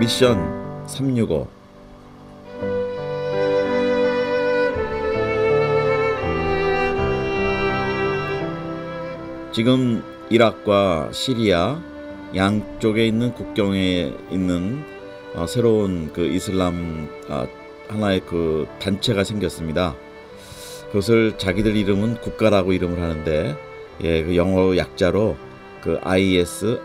미션 365. 지금 이락과 시리아 양쪽에 있는 국경에 있는 새로운 그 이슬람 하나의 그 단체가 생겼습니다. 그것을 자기들 이름은 국가라고 이름을 하는데, 그 영어 약자로 그 IS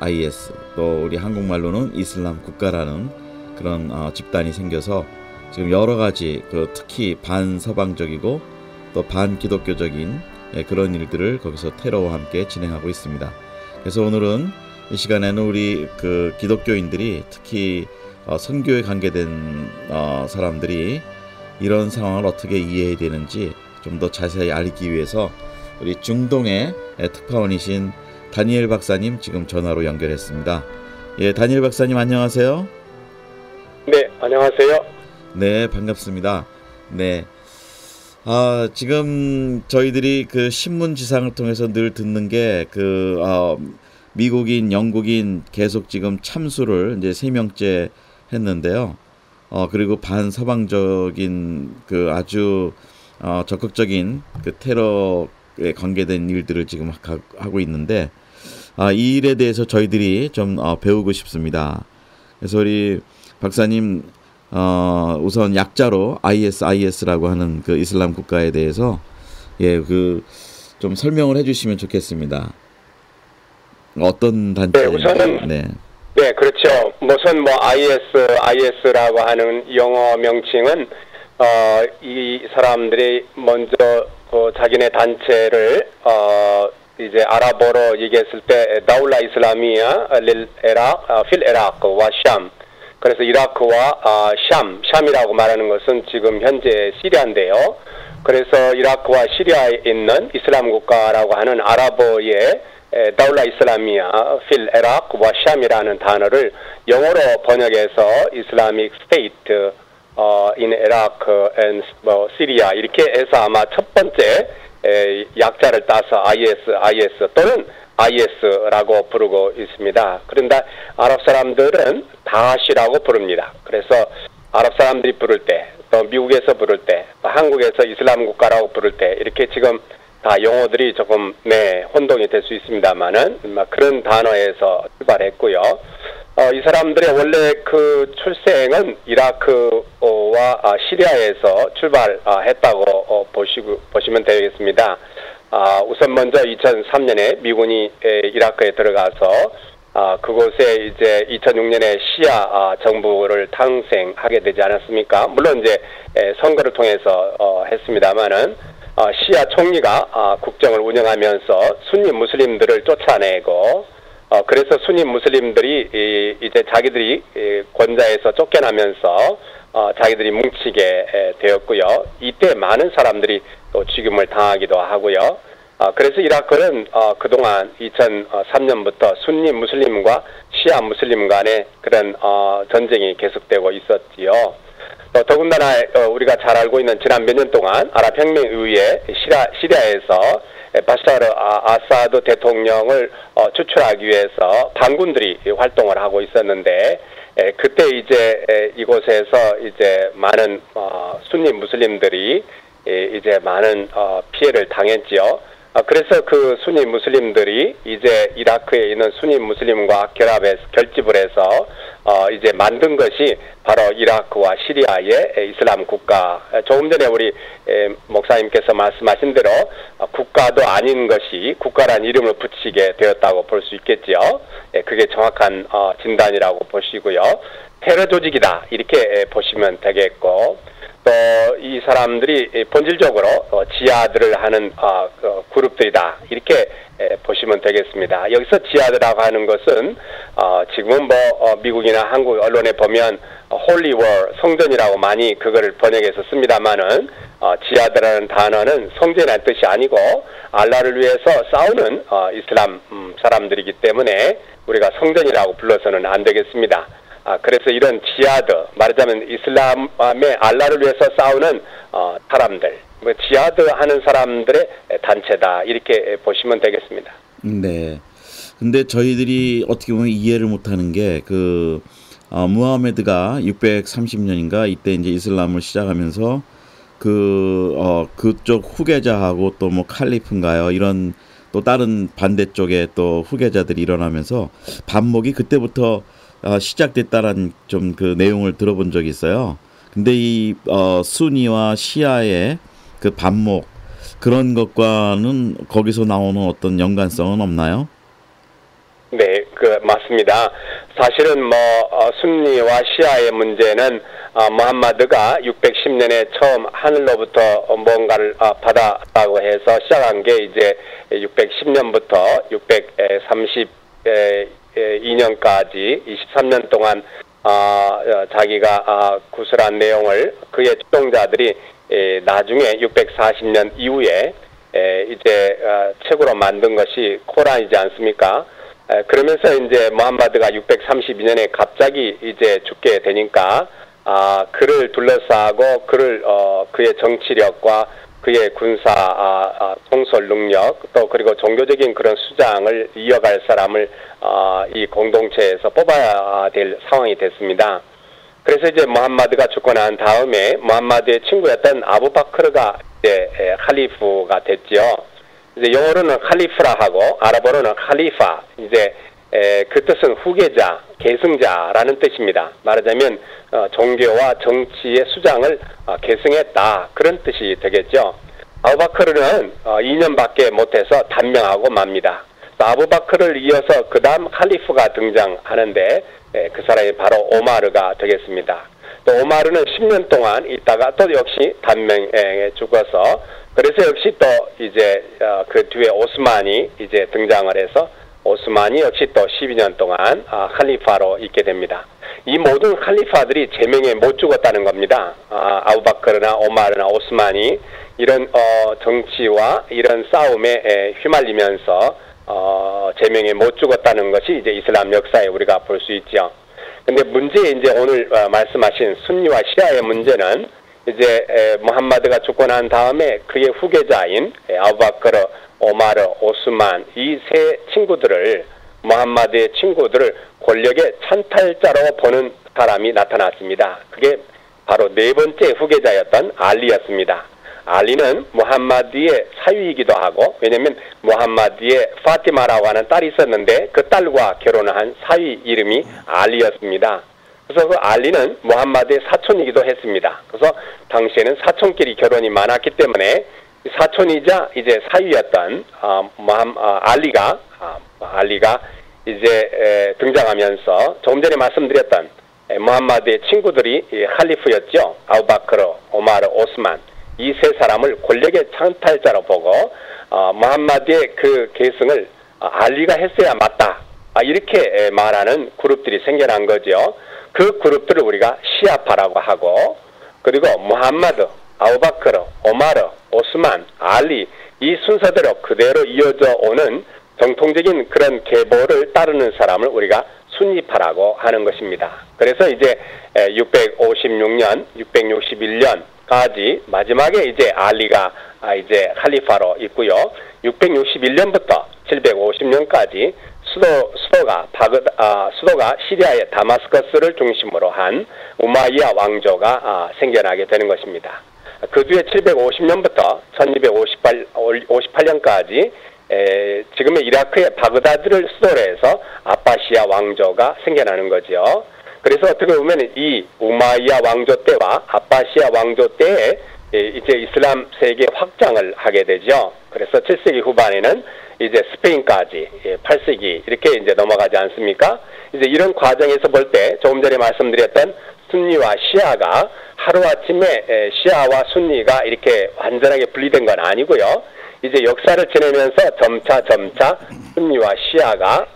또 우리 한국말로는 이슬람 국가라는 그런 집단이 생겨서 지금 여러 가지 특히 반서방적이고 또 반기독교적인 그런 일들을 거기서 테러와 함께 진행하고 있습니다. 그래서 오늘은 이 시간에는 우리 그 기독교인들이 특히 선교에 관계된 사람들이 이런 상황을 어떻게 이해해야 되는지 좀 더 자세히 알기 위해서 우리 중동의 특파원이신 다니엘 박사님 지금 전화로 연결했습니다. 다니엘 박사님 안녕하세요. 네, 안녕하세요. 네, 반갑습니다. 네. 지금 저희들이 그 신문지상을 통해서 늘 듣는 게 미국인, 영국인 계속 지금 참수를 이제 3명째 했는데요. 그리고 반서방적인 그 아주 적극적인 그 테러에 관계된 일들을 지금 하고 있는데, 이 일에 대해서 저희들이 좀 배우고 싶습니다. 그래서 우리 박사님 우선 약자로 IS라고 하는 그 이슬람 국가에 대해서 좀 설명을 해주시면 좋겠습니다. 어떤 단체? 네, 우선은 네, 그렇죠. 우선 IS라고 하는 영어 명칭은 이 사람들이 먼저 자기네 단체를 이제 아랍어로 얘기했을 때 다울라 이슬라미아 릴 에락 필 에락과 샴. 그래서 이라크와 샴이라고 말하는 것은 지금 현재 시리아인데요. 그래서 이라크와 시리아에 있는 이슬람 국가라고 하는 아랍어의 다울라 이슬라미아 필 에락과 샴이라는 단어를 영어로 번역해서 이슬라믹 스테이트 in Iraq and 시리아 이렇게 해서 아마 첫 번째 약자를 따서 IS 또는 IS라고 부르고 있습니다. 그런데 아랍 사람들은 다시라고 부릅니다. 그래서 아랍 사람들이 부를 때, 또 미국에서 부를 때, 또 한국에서 이슬람 국가라고 부를 때 이렇게 지금 다 용어들이 조금 혼동이 될 수 있습니다만은 그런 단어에서 출발했고요. 이 사람들의 원래 그 출생은 이라크와 시리아에서 출발했다고 보시면 되겠습니다. 우선 먼저 2003년에 미군이 이라크에 들어가서 그곳에 이제 2006년에 시아 정부를 탄생하게 되지 않았습니까? 물론 이제 선거를 통해서 했습니다만은 시아 총리가 국정을 운영하면서 순니 무슬림들을 쫓아내고 그래서 순니 무슬림들이 이제 자기들이 권좌에서 쫓겨나면서 자기들이 뭉치게 되었고요. 이때 많은 사람들이 또 죽임을 당하기도 하고요. 그래서 이라크는 그동안 2003년부터 순니 무슬림과 시아 무슬림 간의 그런 전쟁이 계속되고 있었지요. 더군다나 우리가 잘 알고 있는 지난 몇 년 동안 아랍혁명 이후에 시리아에서 바샤르 아사드 대통령을 추출하기 위해서 반군들이 활동을 하고 있었는데, 그때 이제 이곳에서 이제 많은 순니 무슬림들이 이제 많은 피해를 당했지요. 그래서 그 순니 무슬림들이 이제 이라크에 있는 순니 무슬림과 결집을 해서 이제 만든 것이 바로 이라크와 시리아의 이슬람 국가. 조금 전에 우리 목사님께서 말씀하신 대로 국가도 아닌 것이 국가란 이름을 붙이게 되었다고 볼 수 있겠지요. 그게 정확한 진단이라고 보시고요. 테러 조직이다 이렇게 보시면 되겠고, 또 이 사람들이 본질적으로 지하들을 하는 그룹들이다 이렇게 보시면 되겠습니다. 여기서 지하드라고 하는 것은 지금은 미국이나 한국 언론에 보면 홀리 워 성전이라고 많이 그거를 번역해서 씁니다만은 지하드라는 단어는 성전이라는 뜻이 아니고 알라를 위해서 싸우는 이슬람 사람들이기 때문에 우리가 성전이라고 불러서는 안 되겠습니다. 그래서 이런 지하드, 말하자면 이슬람의 알라를 위해서 싸우는 사람들, 지하드 하는 사람들의 단체다 이렇게 보시면 되겠습니다. 네. 근데 저희들이 어떻게 보면 이해를 못하는 게 무하메드가 630년인가 이때 이제 이슬람을 시작하면서 그쪽 후계자하고 또 뭐 칼리프인가요? 이런 또 다른 반대쪽에 또 후계자들이 일어나면서 반목이 그때부터 시작됐다라는 좀 그 내용을 들어본 적이 있어요. 근데 이 수니와 시아의 그 반목 그런 것과는 거기서 나오는 어떤 연관성은 없나요? 네, 맞습니다. 사실은 순니와 시아의 문제는 무함마드가 610년에 처음 하늘로부터 뭔가를 받았다고 해서 시작한 게 이제 610년부터 632년까지 23년 동안 자기가 구술한 내용을 그의 추종자들이 나중에 640년 이후에 이제 책으로 만든 것이 코란이지 않습니까? 그러면서 이제 무함마드가 632년에 갑자기 이제 죽게 되니까 그를 둘러싸고 그의 정치력과 그의 군사 통솔 능력 또 그리고 종교적인 그런 수장을 이어갈 사람을 이 공동체에서 뽑아야 될 상황이 됐습니다. 그래서 이제 무함마드가 죽고 난 다음에 무함마드의 친구였던 아부바크르가 이제 칼리프가 됐지요. 이제 영어로는 칼리프라 하고 아랍어로는 칼리파. 이제 그 뜻은 후계자, 계승자라는 뜻입니다. 말하자면 종교와 정치의 수장을 계승했다 그런 뜻이 되겠죠. 아부바크르는 2년밖에 못해서 단명하고 맙니다. 아부바크르를 이어서 그 다음 칼리프가 등장하는데 그 사람이 바로 오마르가 되겠습니다. 또 오마르는 10년 동안 있다가 또 역시 단명에 죽어서 그래서 역시 또 이제 그 뒤에 오스만이 이제 등장을 해서 오스만이 역시 또 12년 동안 칼리파로 있게 됩니다. 이 모든 칼리파들이 제명에 못 죽었다는 겁니다. 아부바크르나 오마르나 오스만이 이런 정치와 이런 싸움에 휘말리면서 제명에 못 죽었다는 것이 이제 이슬람 역사에 우리가 볼 수 있죠. 근데 이제 오늘 말씀하신 순니와 시아의 문제는 이제 무함마드가 죽고 난 다음에 그의 후계자인 아부바크르, 오마르, 오스만 이 세 친구들을 무함마드의 친구들을 권력의 찬탈자로 보는 사람이 나타났습니다. 그게 바로 네 번째 후계자였던 알리였습니다. 알리는 무함마드의 사위이기도 하고 왜냐하면 무함마드의 파티마라고 하는 딸이 있었는데 그 딸과 결혼을 한 사위 이름이 알리였습니다. 그래서 그 알리는 무함마드의 사촌이기도 했습니다. 그래서 당시에는 사촌끼리 결혼이 많았기 때문에 사촌이자 이제 사위였던 알리가 이제 등장하면서 조금 전에 말씀드렸던 무함마드의 친구들이 칼리프였죠. 아부바크르, 오마르, 오스만 이 세 사람을 권력의 창탈자로 보고 무함마드의 그 계승을 알리가 했어야 맞다. 이렇게 말하는 그룹들이 생겨난 거죠. 그 그룹들을 우리가 시아파라고 하고 그리고 무함마드, 아부바크르, 오마르, 오스만, 알리 이 순서대로 그대로 이어져 오는 정통적인 그런 계보를 따르는 사람을 우리가 순니파라고 하는 것입니다. 그래서 이제 656년, 661년까지 마지막에 이제 알리가 이제 칼리파로 있고요. 661년부터 750년까지 수도가 시리아의 다마스커스를 중심으로 한 우마이야 왕조가 생겨나게 되는 것입니다. 그 뒤에 750년부터 1258년까지 지금의 이라크의 바그다드를 수도로 해서 아바시아 왕조가 생겨나는 거죠. 그래서 어떻게 보면 이 우마이야 왕조 때와 아바시아 왕조 때에 이제 이슬람 세계 확장을 하게 되죠. 그래서 7세기 후반에는 이제 스페인까지 8세기 이렇게 이제 넘어가지 않습니까? 이제 이런 과정에서 볼 때 조금 전에 말씀드렸던 순니와 시아가 하루아침에 시아와 순니가 이렇게 완전하게 분리된 건 아니고요. 이제 역사를 지내면서 점차 순니와 시아가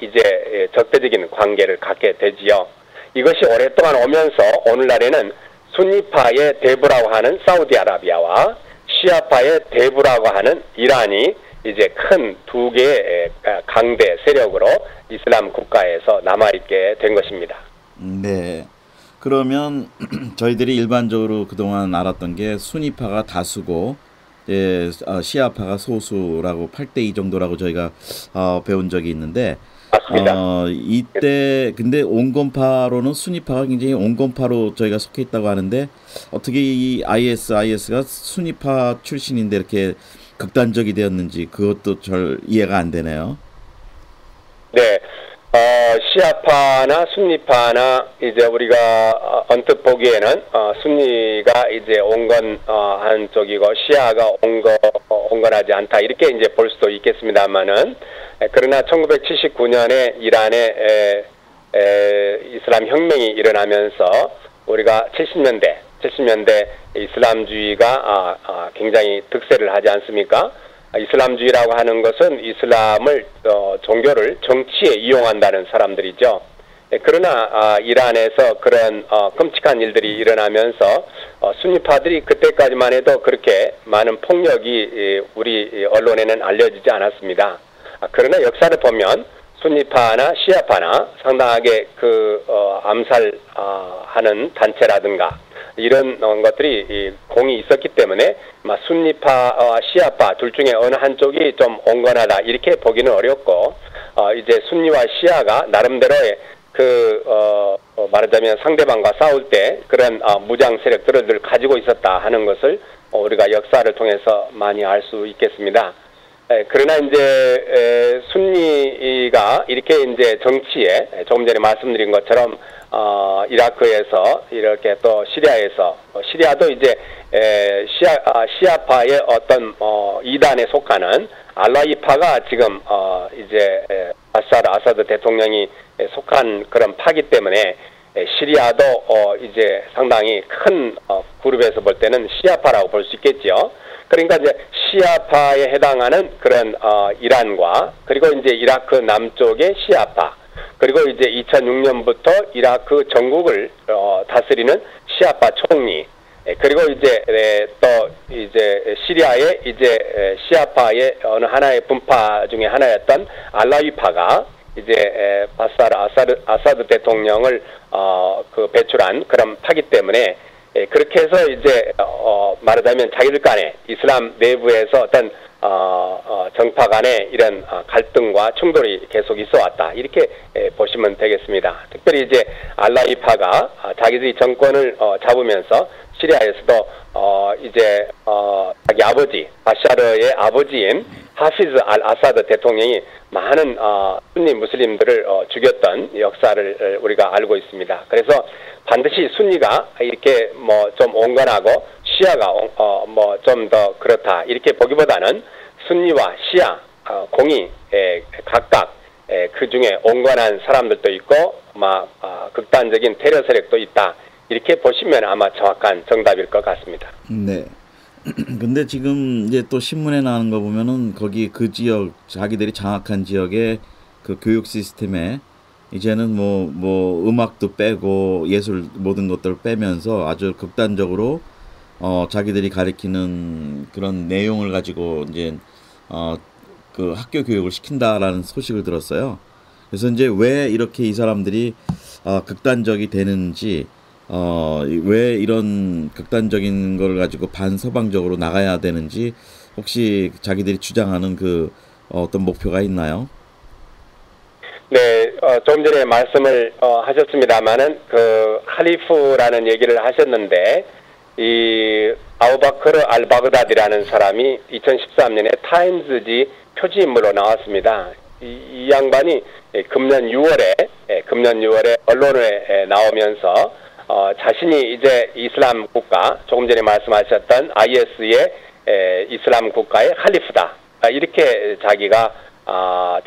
이제 적대적인 관계를 갖게 되지요. 이것이 오랫동안 오면서 오늘날에는 순니파의 대부라고 하는 사우디아라비아와 시아파의 대부라고 하는 이란이 이제 큰 두 개의 강대 세력으로 이슬람 국가에서 남아있게 된 것입니다. 네. 그러면 저희들이 일반적으로 그동안 알았던 게 순니파가 다수고 시아파가 소수라고 8대2 정도라고 저희가 배운 적이 있는데 맞습니다. 이때 근데 온건파로는 순위파가 굉장히 온건파로 저희가 속해 있다고 하는데 어떻게 이 IS가 순위파 출신인데 이렇게 극단적이 되었는지 그것도 잘 이해가 안 되네요. 네, 시아파나 순니파나 이제 우리가 언뜻 보기에는 순니가 이제 온건한 쪽이고 시아가 온건하지 않다 이렇게 이제 볼 수도 있겠습니다만은 그러나 1979년에 이란에 이슬람 혁명이 일어나면서 우리가 70년대 이슬람주의가 굉장히 득세를 하지 않습니까? 이슬람주의라고 하는 것은 이슬람을 종교를 정치에 이용한다는 사람들이죠. 그러나 이란에서 그런 끔찍한 일들이 일어나면서 순위파들이 그때까지만 해도 그렇게 많은 폭력이 우리 언론에는 알려지지 않았습니다. 그러나 역사를 보면 순니파나 시아파나 상당하게 암살하는 단체라든가 이런 것들이 공이 있었기 때문에 순니파와 시아파 둘 중에 어느 한쪽이 좀 온건하다 이렇게 보기는 어렵고 이제 순니와 시아가 나름대로의 말하자면 상대방과 싸울 때 그런 무장 세력들을 늘 가지고 있었다 하는 것을 우리가 역사를 통해서 많이 알 수 있겠습니다. 그러나 이제 순니가 이렇게 이제 정치에 조금 전에 말씀드린 것처럼 이라크에서 이렇게 또 시리아에서 시리아도 이제 시아파의 어떤 이단에 속하는 알라이파가 지금 이제 아사드 대통령이 속한 그런 파기 때문에 시리아도 이제 상당히 큰 그룹에서 볼 때는 시아파라고 볼 수 있겠죠. 그러니까 이제 시아파에 해당하는 그런 이란과 그리고 이제 이라크 남쪽의 시아파 그리고 이제 2006년부터 이라크 전국을 다스리는 시아파 총리 그리고 이제 또 이제 시리아의 이제 시아파의 어느 하나의 분파 중에 하나였던 알라위파가 이제 아사드 대통령을 배출한 그런 파기 때문에 그렇게 해서 이제 말하자면 자기들 간에 이슬람 내부에서 어떤 정파 간의 이런 갈등과 충돌이 계속 있어 왔다 이렇게 보시면 되겠습니다. 특별히 이제 알라이파가 자기들이 정권을 잡으면서 시리아에서도 이제 자기 아버지 바샤르의 아버지인 하피즈 알 아사드 대통령이 많은 순니 무슬림들을 죽였던 역사를 우리가 알고 있습니다. 그래서 반드시 순니가 이렇게 뭐 좀 온건하고 시아가 뭐 좀 더 그렇다 이렇게 보기보다는 순니와 시아 공이 각각 그 중에 온건한 사람들도 있고 극단적인 테러 세력도 있다 이렇게 보시면 아마 정확한 정답일 것 같습니다. 네. 근데 지금 이제 또 신문에 나오는 거 보면은 거기 그 지역 자기들이 장악한 지역의 그 교육 시스템에 이제는 뭐 음악도 빼고 예술 모든 것들을 빼면서 아주 극단적으로 자기들이 가리키는 그런 내용을 가지고 이제 그 학교 교육을 시킨다라는 소식을 들었어요. 그래서 이제 왜 이렇게 이 사람들이 극단적이 되는지 왜 이런 극단적인 걸 가지고 반서방적으로 나가야 되는지 혹시 자기들이 주장하는 그 어떤 목표가 있나요? 네, 조금 전에 말씀을 하셨습니다만은 그 칼리프라는 얘기를 하셨는데 이 아부바크르 알바그다디라는 사람이 2013년에 타임즈지 표지인물로 나왔습니다. 이 양반이 금년 6월에 언론에 나오면서 자신이 이제 이슬람 국가 조금 전에 말씀하셨던 IS의 이슬람 국가의 칼리프다 이렇게 자기가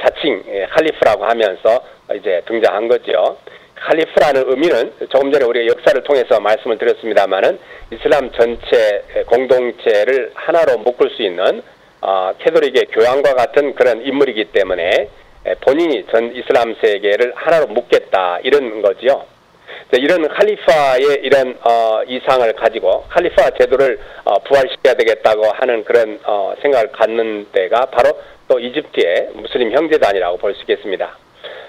자칭 칼리프라고 하면서 이제 등장한 거죠. 칼리프라는 의미는 조금 전에 우리가 역사를 통해서 말씀을 드렸습니다만은 이슬람 전체 공동체를 하나로 묶을 수 있는 캐톨릭의 교황과 같은 그런 인물이기 때문에 본인이 전 이슬람 세계를 하나로 묶겠다 이런 거지요. 이런 칼리파의 이런 이상을 가지고 칼리파 제도를 부활시켜야 되겠다고 하는 그런 생각을 갖는 데가 바로 또 이집트의 무슬림 형제단이라고 볼 수 있겠습니다.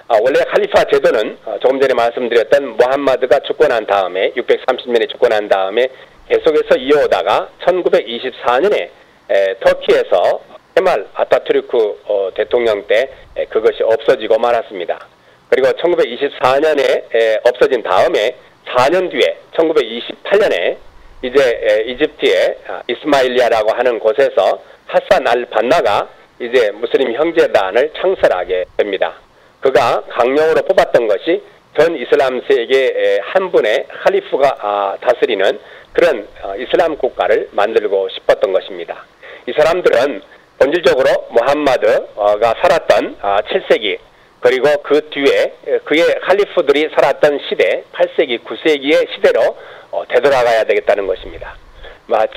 원래 칼리파 제도는 조금 전에 말씀드렸던 무함마드가 집권한 다음에 630년에 집권한 다음에 계속해서 이어오다가 1924년에 터키에서 케말 아타투르크 대통령 때 그것이 없어지고 말았습니다. 그리고 1924년에 없어진 다음에 4년 뒤에 1928년에 이제 이집트의 이스마일리아라고 하는 곳에서 하산 알 반나가 이제 무슬림 형제단을 창설하게 됩니다. 그가 강령으로 뽑았던 것이 전 이슬람 세계 한 분의 칼리프가 다스리는 그런 이슬람 국가를 만들고 싶었던 것입니다. 이 사람들은 본질적으로 무함마드가 살았던 7세기 그리고 그 뒤에 그의 칼리프들이 살았던 시대 8세기 9세기의 시대로 되돌아가야 되겠다는 것입니다.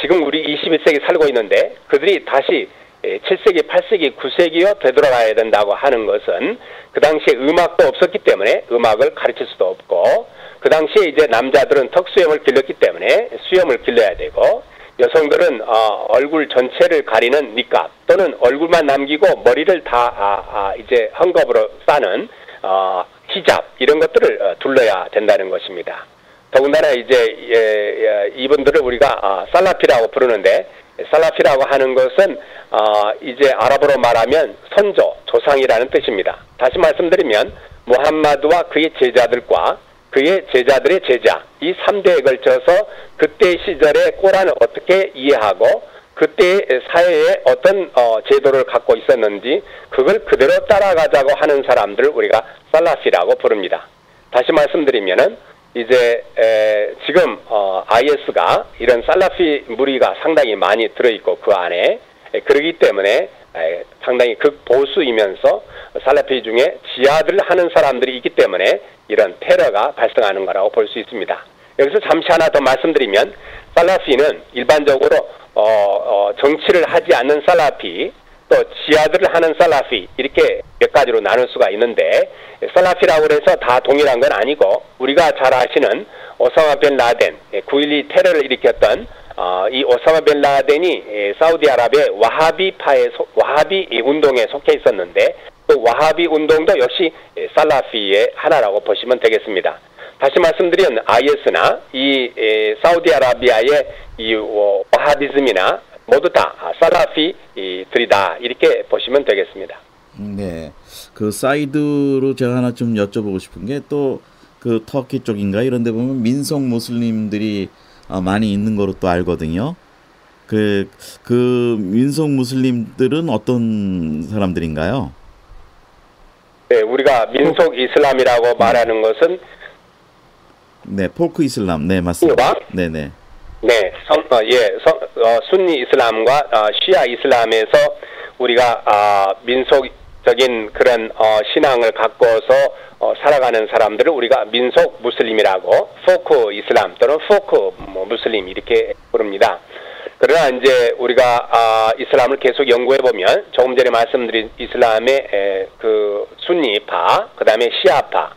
지금 우리 21세기 살고 있는데 그들이 다시 7세기, 8세기, 9세기로 되돌아가야 된다고 하는 것은 그 당시에 음악도 없었기 때문에 음악을 가르칠 수도 없고 그 당시에 이제 남자들은 턱수염을 길렀기 때문에 수염을 길러야 되고 여성들은 얼굴 전체를 가리는 니캅 또는 얼굴만 남기고 머리를 다 이제 헝겊으로 싸는 히잡 이런 것들을 둘러야 된다는 것입니다. 더군다나 이제 이분들을 우리가 살라피라고 부르는데 살라피라고 하는 것은 이제 아랍어로 말하면 선조, 조상이라는 뜻입니다. 다시 말씀드리면 무함마드와 그의 제자들과 그의 제자들의 제자 이 3대에 걸쳐서 그때 시절의 꼬란을 어떻게 이해하고 그때 사회에 어떤 제도를 갖고 있었는지 그걸 그대로 따라가자고 하는 사람들을 우리가 살라피라고 부릅니다. 다시 말씀드리면은 이제 지금 IS가 이런 살라피 무리가 상당히 많이 들어있고 그 안에 그러기 때문에 상당히 극보수이면서 살라피 중에 지하들을 하는 사람들이 있기 때문에 이런 테러가 발생하는 거라고 볼 수 있습니다. 여기서 잠시 하나 더 말씀드리면 살라피는 일반적으로 정치를 하지 않는 살라피 또 지하들을 하는 살라피 이렇게 몇 가지로 나눌 수가 있는데 살라피라고 해서 다 동일한 건 아니고 우리가 잘 아시는 오사마 빈 라덴 9.12 테러를 일으켰던 이 오사마 빈 라덴이 사우디아라비아의 와하비 운동에 속해 있었는데 그 와하비 운동도 역시 살라피의 하나라고 보시면 되겠습니다. 다시 말씀드리면 IS나 이 사우디아라비아의 이 와하비즘이나 모두 다 살라피들이다 이렇게 보시면 되겠습니다. 네, 그 사이드로 제가 하나 좀 여쭤보고 싶은 게 또 그 터키 쪽인가 이런 데 보면 민속 무슬림들이 많이 있는 거로 또 알거든요. 그 민속 무슬림들은 어떤 사람들인가요? 네, 우리가 민속 이슬람이라고 말하는 것은 네, 포크 이슬람. 네, 맞습니다. 네, 네. 네, 순니 이슬람과 시아 이슬람에서 우리가 민속적인 그런 신앙을 갖고서 살아가는 사람들을 우리가 민속 무슬림이라고 포크 이슬람 또는 포크 무슬림 이렇게 부릅니다. 그러나 이제 우리가 이슬람을 계속 연구해 보면 조금 전에 말씀드린 이슬람의 그 순니파, 그 다음에 시아파,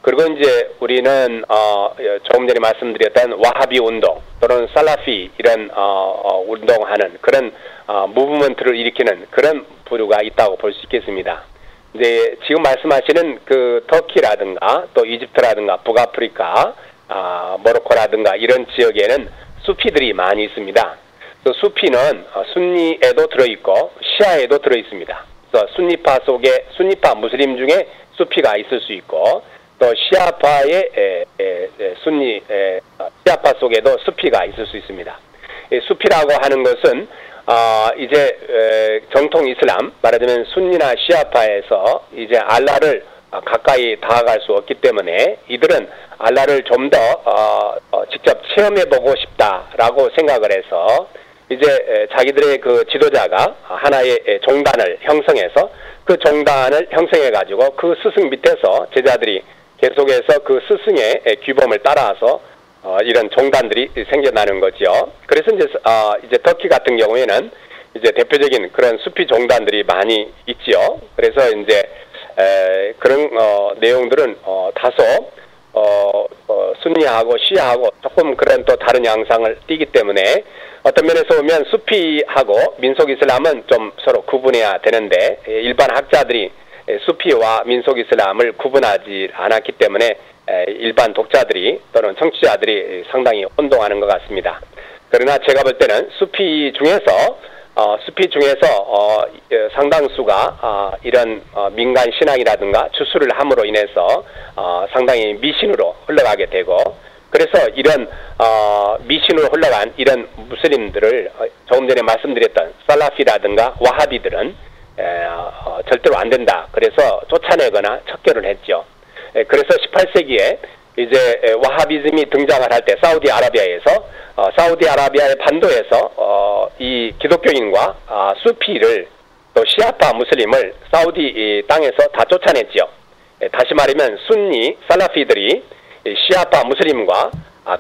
그리고 이제 우리는 조금 전에 말씀드렸던 와하비 운동 또는 살라피 이런 운동하는 그런 무브먼트를 일으키는 그런 부류가 있다고 볼 수 있겠습니다. 이제 지금 말씀하시는 그 터키라든가 또 이집트라든가 북아프리카, 모로코라든가 이런 지역에는 수피들이 많이 있습니다. 또 수피는 순니에도 들어있고 시아에도 들어있습니다. 그래서 순니파 무슬림 중에 수피가 있을 수 있고 또 시아파의 시아파 속에도 수피가 있을 수 있습니다. 수피라고 하는 것은 이제 정통 이슬람 말하자면 순니나 시아파에서 이제 알라를 가까이 다가갈 수 없기 때문에 이들은 알라를 좀 더 직접 체험해보고 싶다라고 생각을 해서 이제 자기들의 그 지도자가 하나의 종단을 형성해서 그 종단을 형성해가지고 그 스승 밑에서 제자들이 계속해서 그 스승의 규범을 따라서 이런 종단들이 생겨나는 거죠. 그래서 이제 터키 같은 경우에는 이제 대표적인 그런 수피 종단들이 많이 있지요. 그래서 이제 그런 내용들은 다소 순니하고 시아하고 조금 그런 또 다른 양상을 띠기 때문에 어떤 면에서 보면 수피하고 민속 이슬람은 좀 서로 구분해야 되는데 일반 학자들이 수피와 민속 이슬람을 구분하지 않았기 때문에 일반 독자들이 또는 청취자들이 상당히 혼동하는 것 같습니다. 그러나 제가 볼 때는 수피 중에서 수피 중에서 상당수가 이런 민간 신앙이라든가 주술을 함으로 인해서 상당히 미신으로 흘러가게 되고, 그래서 이런 미신으로 흘러간 이런 무슬림들을 조금 전에 말씀드렸던 살라피라든가 와하비들은 절대로 안 된다. 그래서 쫓아내거나 척결을 했죠. 그래서 18세기에 이제 와하비즘이 등장을 할 때 사우디아라비아의 반도에서 이 기독교인과 수피를 또 시아파 무슬림을 사우디 땅에서 다 쫓아냈죠. 다시 말하면 순니 살라피들이 시아파 무슬림과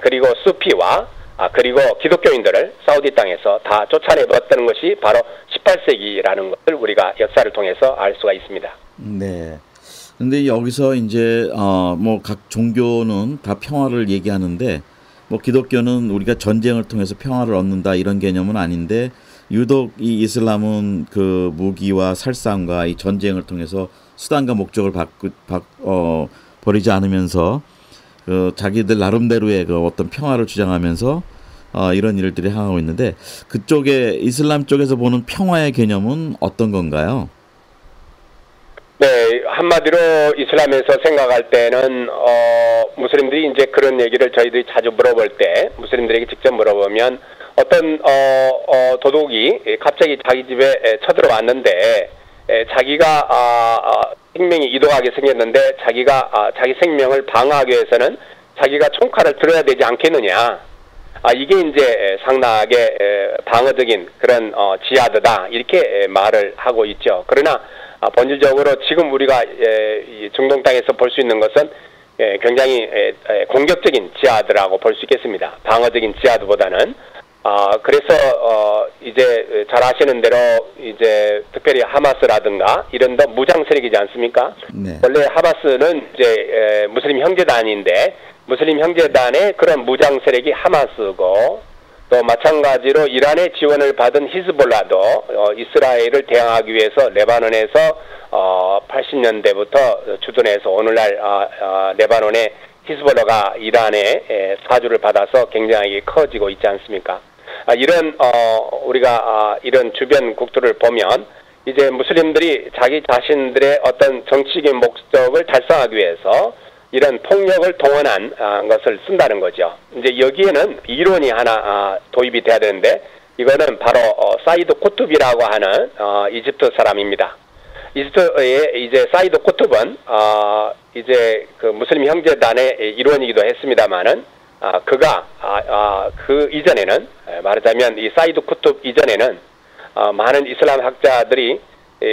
그리고 수피와 그리고 기독교인들을 사우디 땅에서 다 쫓아내버렸다는 것이 바로 18세기라는 것을 우리가 역사를 통해서 알 수가 있습니다. 네. 근데 여기서 이제 뭐 각 종교는 다 평화를 얘기하는데, 뭐 기독교는 우리가 전쟁을 통해서 평화를 얻는다 이런 개념은 아닌데, 유독 이 이슬람은 그 무기와 살상과 이 전쟁을 통해서 수단과 목적을 버리지 않으면서 그 자기들 나름대로의 그 어떤 평화를 주장하면서 이런 일들이 행하고 있는데, 그쪽에 이슬람 쪽에서 보는 평화의 개념은 어떤 건가요? 네, 한마디로 이슬람에서 생각할 때는 무슬림들이 이제 그런 얘기를 저희들이 자주 물어볼 때, 무슬림들에게 직접 물어보면 어떤 도둑이 갑자기 자기 집에 쳐들어왔는데 자기가 생명이 이동하게 생겼는데 자기가 자기 생명을 방어하기 위해서는 자기가 총칼을 들어야 되지 않겠느냐. 이게 이제 상당하게 방어적인 그런 지하드다 이렇게 말을 하고 있죠. 그러나 본질적으로 지금 우리가 중동 땅에서 볼 수 있는 것은 굉장히 공격적인 지하드라고 볼 수 있겠습니다. 방어적인 지하드보다는. 그래서 이제 잘 아시는 대로 이제 특별히 하마스라든가 이런 더 무장 세력이지 않습니까? 네. 원래 하마스는 이제 무슬림 형제단인데, 무슬림 형제단의 그런 무장 세력이 하마스고, 또 마찬가지로 이란의 지원을 받은 히즈볼라도 이스라엘을 대항하기 위해서 레바논에서 80년대부터 주둔해서 오늘날 레바논의 히즈볼라가 이란의 사주를 받아서 굉장히 커지고 있지 않습니까? 이런 우리가 이런 주변국들을 보면 이제 무슬림들이 자기 자신들의 어떤 정치적인 목적을 달성하기 위해서 이런 폭력을 동원한 것을 쓴다는 거죠. 이제 여기에는 이론이 하나 도입이 돼야 되는데, 이거는 바로 사이드 코투비라고 하는 이집트 사람입니다. 이집트의 이제 사이드 코투브는 이제 그 무슬림 형제단의 일원이기도 했습니다만은 그가 그 이전에는 말하자면 이 사이드 쿠투브 이전에는 많은 이슬람 학자들이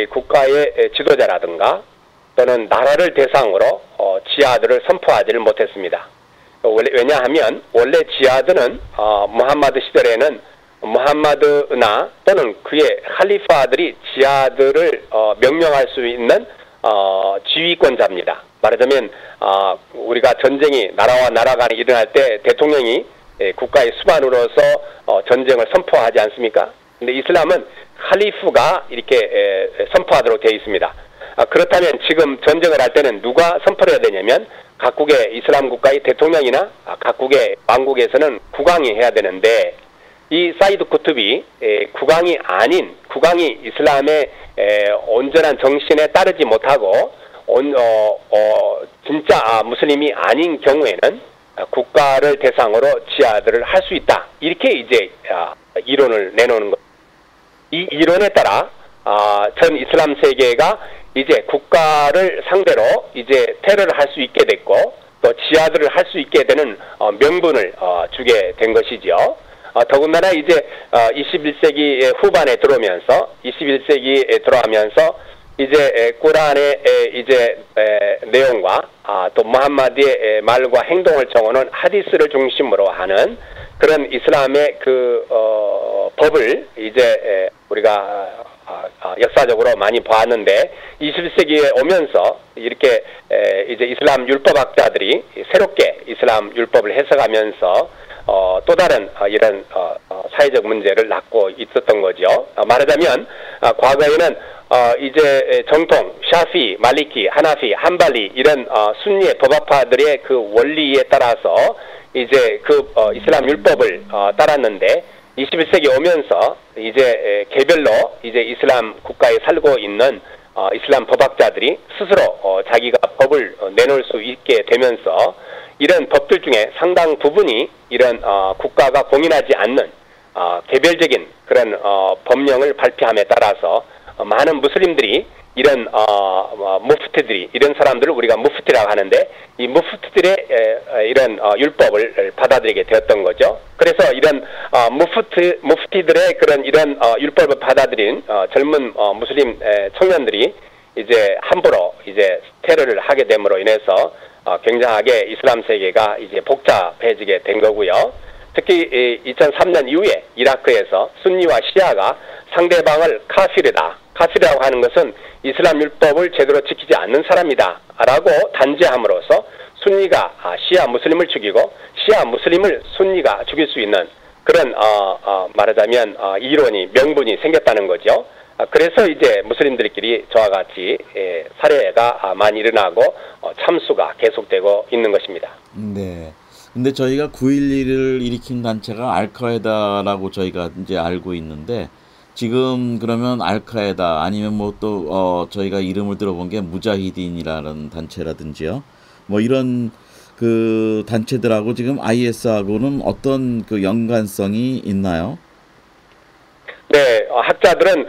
국가의 지도자라든가 또는 나라를 대상으로 지하드를 선포하지를 못했습니다. 왜냐하면 원래 지하드는 무함마드 시절에는 무함마드나 또는 그의 칼리파들이 지하드를 명령할 수 있는 지휘권자입니다. 말하자면 우리가 전쟁이 나라와 나라 간에 일어날 때 대통령이 국가의 수반으로서 전쟁을 선포하지 않습니까? 근데 이슬람은 칼리프가 이렇게 선포하도록 되어 있습니다. 그렇다면 지금 전쟁을 할 때는 누가 선포를 해야 되냐면 각국의 이슬람 국가의 대통령이나 각국의 왕국에서는 국왕이 해야 되는데, 이 사이드 쿠투비 국왕이 이슬람의 온전한 정신에 따르지 못하고 진짜 무슬림이 아닌 경우에는 국가를 대상으로 지하드를 할 수 있다. 이렇게 이제 이론을 내놓는 것. 이 이론에 따라 전 이슬람 세계가 이제 국가를 상대로 이제 테러를 할 수 있게 됐고, 또 지하드를 할 수 있게 되는 명분을 주게 된 것이죠. 더군다나 이제 21세기 후반에 들어오면서 21세기에 들어가면서 이제 꾸란의 이제 내용과 또 무함마드의 말과 행동을 정하는 하디스를 중심으로 하는 그런 이슬람의 그 법을 이제 우리가 역사적으로 많이 봤는데, 21세기에 오면서 이렇게 이제 이슬람 율법학자들이 새롭게 이슬람 율법을 해석하면서 또 다른 이런 사회적 문제를 낳고 있었던 거죠. 말하자면 과거에는 이제 정통 샤피, 말리키, 하나피, 한발리 이런 순니의 법학파들의 그 원리에 따라서 이제 그 이슬람 율법을 따랐는데, 21세기 오면서 이제 개별로 이제 이슬람 국가에 살고 있는 이슬람 법학자들이 스스로 자기가 법을 내놓을 수 있게 되면서 이런 법들 중에 상당 부분이 이런 국가가 공인하지 않는 개별적인 그런 법령을 발표함에 따라서 많은 무슬림들이 이런 무프티들이 이런 사람들을 우리가 무프티라고 하는데 이 무프티들의 이런 율법을 받아들이게 되었던 거죠. 그래서 이런 무프티들의 그런 이런 율법을 받아들인 젊은 무슬림 청년들이 이제 함부로 이제 테러를 하게 됨으로 인해서 굉장하게 이슬람 세계가 이제 복잡해지게 된 거고요. 특히 2003년 이후에 이라크에서 순니와 시아가 상대방을 카피르다. 카피르라고 하는 것은 이슬람 율법을 제대로 지키지 않는 사람이다 라고 단죄함으로써 순니가 시아 무슬림을 죽이고 시아 무슬림을 순니가 죽일 수 있는 그런 말하자면 이론이 명분이 생겼다는 거죠. 그래서 이제 무슬림들끼리 저와 같이 살해가 많이 일어나고 참수가 계속되고 있는 것입니다. 네. 근데 저희가 9.11을 일으킨 단체가 알카에다라고 저희가 이제 알고 있는데 지금 그러면 알카에다 아니면 뭐 또 저희가 이름을 들어본 게 무자히딘이라는 단체라든지요. 뭐 이런 그 단체들하고 지금 IS하고는 어떤 그 연관성이 있나요? 네, 학자들은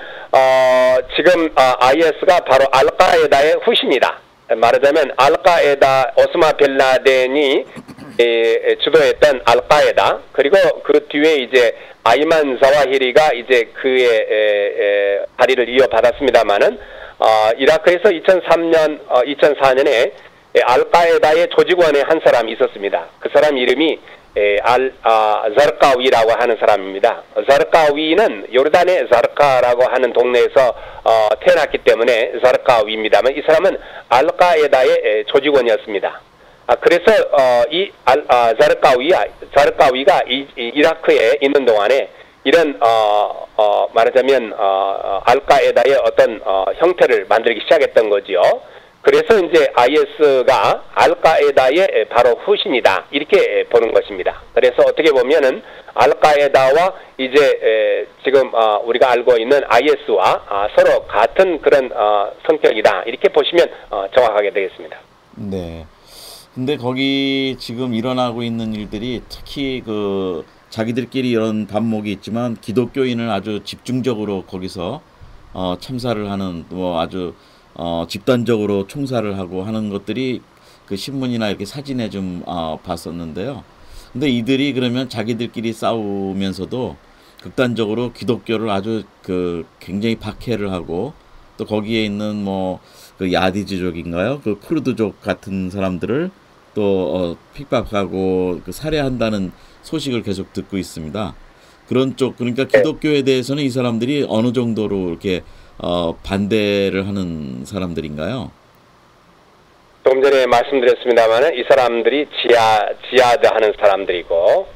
지금 IS가 바로 알카에다의 후신이다. 말하자면 알카에다 오스마 빌 라덴이 주도했던 알카에다 그리고 그 뒤에 이제 아이만 자와히리가 이제 그의 다리를 이어받았습니다만은 이라크에서 2004년에 알카에다의 조직원의 한 사람이 있었습니다. 그 사람 이름이 자르카위라고 하는 사람입니다. 자르카위는 요르단의 자르카라고 하는 동네에서 태어났기 때문에 자르카위입니다만 이 사람은 알카에다의 조직원이었습니다. 그래서 이 자르카위가 이라크에 있는 동안에 이런 말하자면 알카에다의 어떤 형태를 만들기 시작했던 거지요. 그래서 이제 IS가 알카에다의 바로 후신이다 이렇게 보는 것입니다. 그래서 어떻게 보면은 알카에다와 이제 지금 우리가 알고 있는 IS와 서로 같은 그런 성격이다 이렇게 보시면 정확하게 되겠습니다. 네. 근데 거기 지금 일어나고 있는 일들이 특히 그 자기들끼리 이런 반목이 있지만 기독교인을 아주 집중적으로 거기서 참사를 하는 뭐 아주 집단적으로 총살을 하고 하는 것들이 그 신문이나 이렇게 사진에 좀 봤었는데요. 근데 이들이 그러면 자기들끼리 싸우면서도 극단적으로 기독교를 아주 그 굉장히 박해를 하고 또 거기에 있는 뭐 그 야디즈족인가요? 그 쿠르드족 같은 사람들을 또 핍박하고 그 살해한다는 소식을 계속 듣고 있습니다. 그런 쪽 그러니까 기독교에 대해서는 이 사람들이 어느 정도로 이렇게 반대를 하는 사람들인가요? 조금 전에 말씀드렸습니다만은 이 사람들이 지하드 하는 사람들이고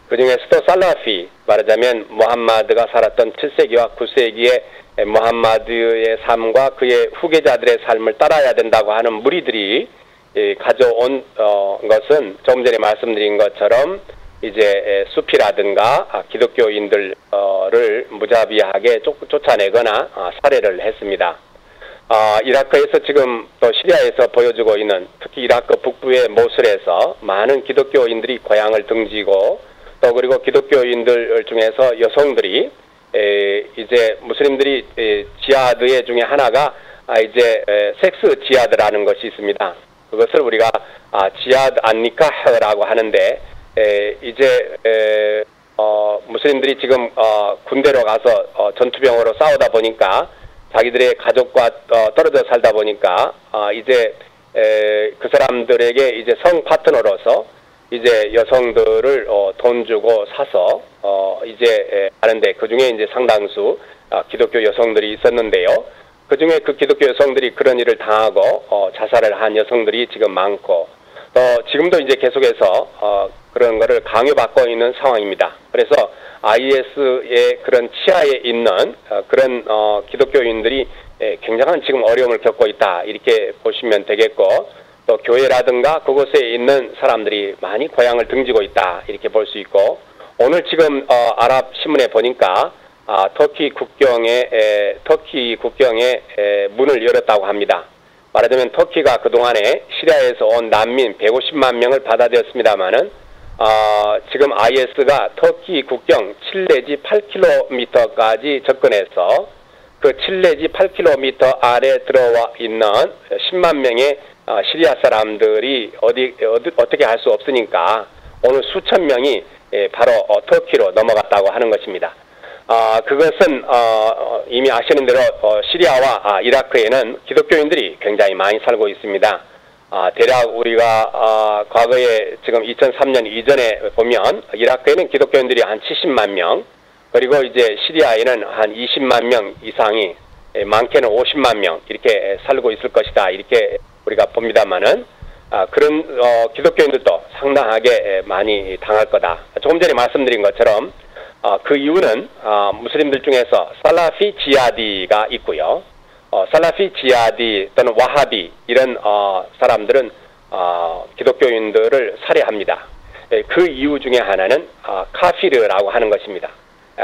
그 중에서도 살라피 말하자면 무함마드가 살았던 7세기와 9세기의 무함마드의 삶과 그의 후계자들의 삶을 따라야 된다고 하는 무리들이 가져온 것은 조금 전에 말씀드린 것처럼 이제 수피라든가 기독교인들을 무자비하게 쫓아내거나 살해를 했습니다. 이라크에서 지금 또 시리아에서 보여주고 있는 특히 이라크 북부의 모술에서 많은 기독교인들이 고향을 등지고 또 그리고 기독교인들 중에서 여성들이 이제 무슬림들이 지하드의 중에 하나가 이제 섹스 지하드라는 것이 있습니다. 그것을 우리가 지하드 안니카흐라고 하는데 이제 무슬림들이 지금 군대로 가서 전투병으로 싸우다 보니까 자기들의 가족과 떨어져 살다 보니까 이제 그 사람들에게 이제 성 파트너로서 이제 여성들을 돈 주고 사서 이제 하는데 그 중에 이제 상당수 기독교 여성들이 있었는데요. 그 중에 그 기독교 여성들이 그런 일을 당하고 자살을 한 여성들이 지금 많고 지금도 이제 계속해서 그런 거를 강요받고 있는 상황입니다. 그래서 IS의 그런 치하에 있는 그런 기독교인들이 굉장한 지금 어려움을 겪고 있다 이렇게 보시면 되겠고 또 교회라든가 그곳에 있는 사람들이 많이 고향을 등지고 있다 이렇게 볼 수 있고 오늘 지금 아랍 신문에 보니까 터키 국경에 문을 열었다고 합니다. 말하자면 터키가 그동안에 시리아에서 온 난민 150만 명을 받아들였습니다마는 지금 IS가 터키 국경 7 내지 8km까지 접근해서 그 7 내지 8km 아래 들어와 있는 10만 명의 시리아 사람들이 어떻게 할 수 없으니까 오늘 수천 명이 바로 터키로 넘어갔다고 하는 것입니다. 그것은 이미 아시는 대로 시리아와 이라크에는 기독교인들이 굉장히 많이 살고 있습니다. 대략 우리가 과거에 지금 2003년 이전에 보면 이라크에는 기독교인들이 한 70만 명, 그리고 이제 시리아에는 한 20만 명 이상이, 많게는 50만 명 이렇게 살고 있을 것이다, 이렇게 우리가 봅니다만은 그런 기독교인들도 상당하게 많이 당할 거다. 조금 전에 말씀드린 것처럼 그 이유는 무슬림들 중에서 살라피 지하디가 있고요. 살라피 지하디 또는 와하비 이런 사람들은 기독교인들을 살해합니다. 그 이유 중에 하나는 카피르라고 하는 것입니다.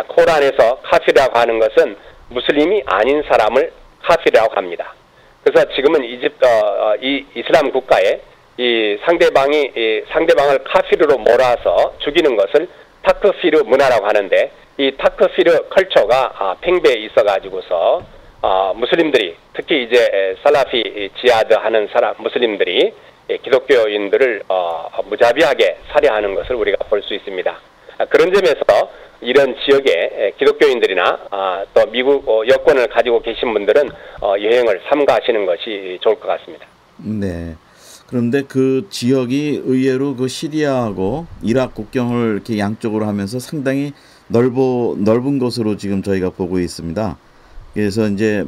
코란에서 카피르라고 하는 것은 무슬림이 아닌 사람을 카피르라고 합니다. 그래서 지금은 이 이슬람 국가에 이 상대방을 카피르로 몰아서 죽이는 것을 타크피르 문화라고 하는데, 이 타크피르 컬처가 팽배해 있어가지고서 무슬림들이, 특히 이제 살라피 지하드 하는 무슬림들이 기독교인들을 무자비하게 살해하는 것을 우리가 볼 수 있습니다. 그런 점에서 이런 지역의 기독교인들이나 또 미국 여권을 가지고 계신 분들은 여행을 삼가하시는 것이 좋을 것 같습니다. 네. 그런데 그 지역이 의외로 그 시리아하고 이라크 국경을 이렇게 양쪽으로 하면서 상당히 넓은 것으로 지금 저희가 보고 있습니다. 그래서 이제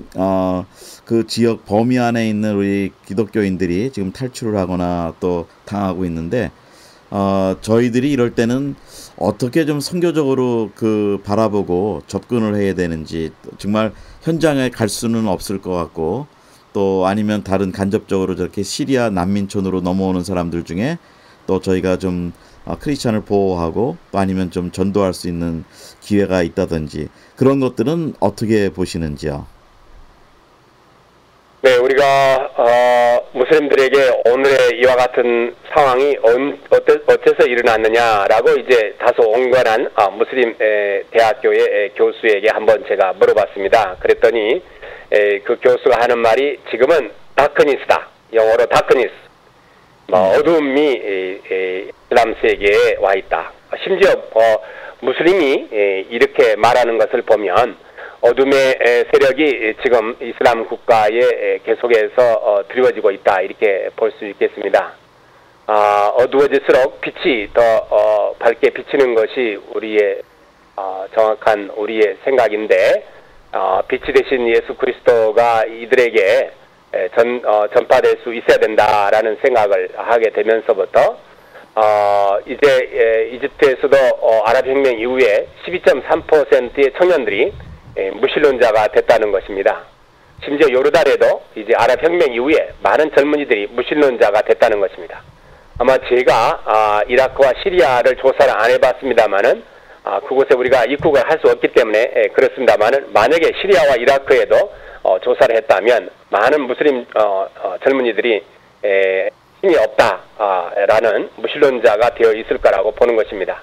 그 지역 범위 안에 있는 우리 기독교인들이 지금 탈출을 하거나 또 당하고 있는데, 저희들이 이럴 때는 어떻게 좀 선교적으로 그 바라보고 접근을 해야 되는지, 정말 현장에 갈 수는 없을 것 같고, 또 아니면 다른 간접적으로 저렇게 시리아 난민촌으로 넘어오는 사람들 중에 또 저희가 좀 크리스찬을 보호하고 또 아니면 좀 전도할 수 있는 기회가 있다든지, 그런 것들은 어떻게 보시는지요? 네, 우리가 무슬림들에게 오늘의 이와 같은 상황이 어째서 일어났느냐라고 이제 다소 온건한 무슬림 대학교의 교수에게 한번 제가 물어봤습니다. 그랬더니 그 교수가 하는 말이 지금은 다크니스다, 영어로 다크니스, 어둠이 이슬람 세계에 와 있다. 심지어 무슬림이 이렇게 말하는 것을 보면 어둠의 세력이 지금 이슬람 국가에 계속해서 드리워지고 있다, 이렇게 볼 수 있겠습니다. 어두워질수록 빛이 더 밝게 비치는 것이 우리의 정확한 우리의 생각인데, 빛이 되신 예수 그리스도가 이들에게 전파될 수 있어야 된다라는 생각을 하게 되면서부터 이제 이집트에서도 아랍혁명 이후에 12.3%의 청년들이 무신론자가 됐다는 것입니다. 심지어 요르단에도 이제 아랍혁명 이후에 많은 젊은이들이 무신론자가 됐다는 것입니다. 아마 제가 이라크와 시리아를 조사를 안 해봤습니다만은 그곳에 우리가 입국을 할 수 없기 때문에 그렇습니다만은, 만약에 시리아와 이라크에도 조사를 했다면 많은 무슬림 젊은이들이 힘이 없다라는 무신론자가 되어 있을 거라고 보는 것입니다.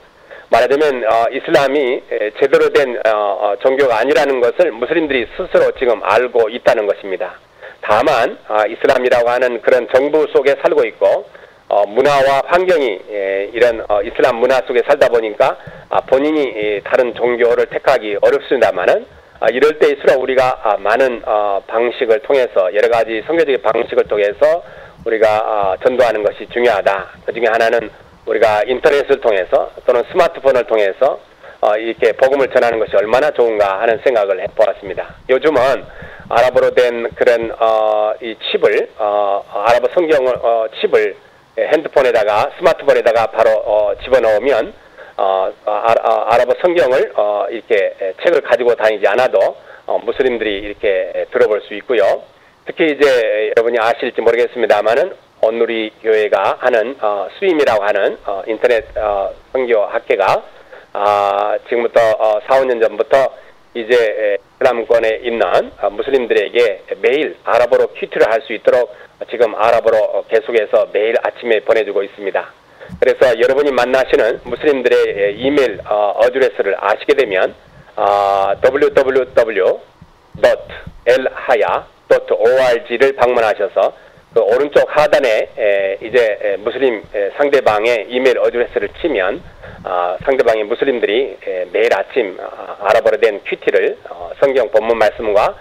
말하자면 이슬람이 제대로 된 종교가 아니라는 것을 무슬림들이 스스로 지금 알고 있다는 것입니다. 다만 이슬람이라고 하는 그런 정부 속에 살고 있고 문화와 환경이 이런 이슬람 문화 속에 살다 보니까 본인이 다른 종교를 택하기 어렵습니다만은, 이럴 때일수록 우리가 많은 방식을 통해서, 여러 가지 선교적인 방식을 통해서 우리가 전도하는 것이 중요하다. 그 중에 하나는 우리가 인터넷을 통해서 또는 스마트폰을 통해서 이렇게 복음을 전하는 것이 얼마나 좋은가 하는 생각을 해보았습니다. 요즘은 아랍어로 된 그런 이 칩을, 아랍어 성경을 칩을 핸드폰에다가, 스마트폰에다가 바로 집어넣으면 아랍어 성경을 이렇게 책을 가지고 다니지 않아도 무슬림들이 이렇게 들어볼 수 있고요. 특히 이제 여러분이 아실지 모르겠습니다만은 온누리 교회가 하는 스윙이라고 하는 인터넷 선교 학회가 지금부터 4, 5년 전부터 이제 이슬람권에 있는 무슬림들에게 매일 아랍어로 퀴트를 할 수 있도록 지금 아랍어로 계속해서 매일 아침에 보내주고 있습니다. 그래서 여러분이 만나시는 무슬림들의 이메일 어드레스를 아시게 되면 www.elhaya.org를 방문하셔서 그 오른쪽 하단에 이제 무슬림 상대방의 이메일 어드레스를 치면 상대방의 무슬림들이 매일 아침 아랍어로 된 퀴티를 성경 본문 말씀과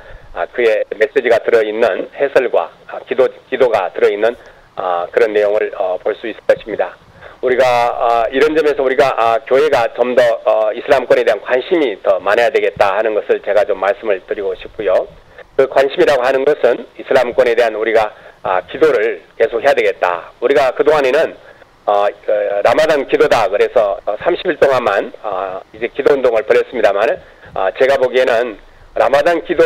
그의 메시지가 들어있는 해설과 기도가 들어있는 그런 내용을 볼 수 있을 것입니다. 우리가 이런 점에서 우리가 교회가 좀 더 이슬람권에 대한 관심이 더 많아야 되겠다 하는 것을 제가 좀 말씀을 드리고 싶고요. 그 관심이라고 하는 것은 이슬람권에 대한 우리가 기도를 계속 해야 되겠다. 우리가 그동안에는 라마단 기도다 그래서 30일 동안만 이제 기도 운동을 벌였습니다만 제가 보기에는 라마단 기도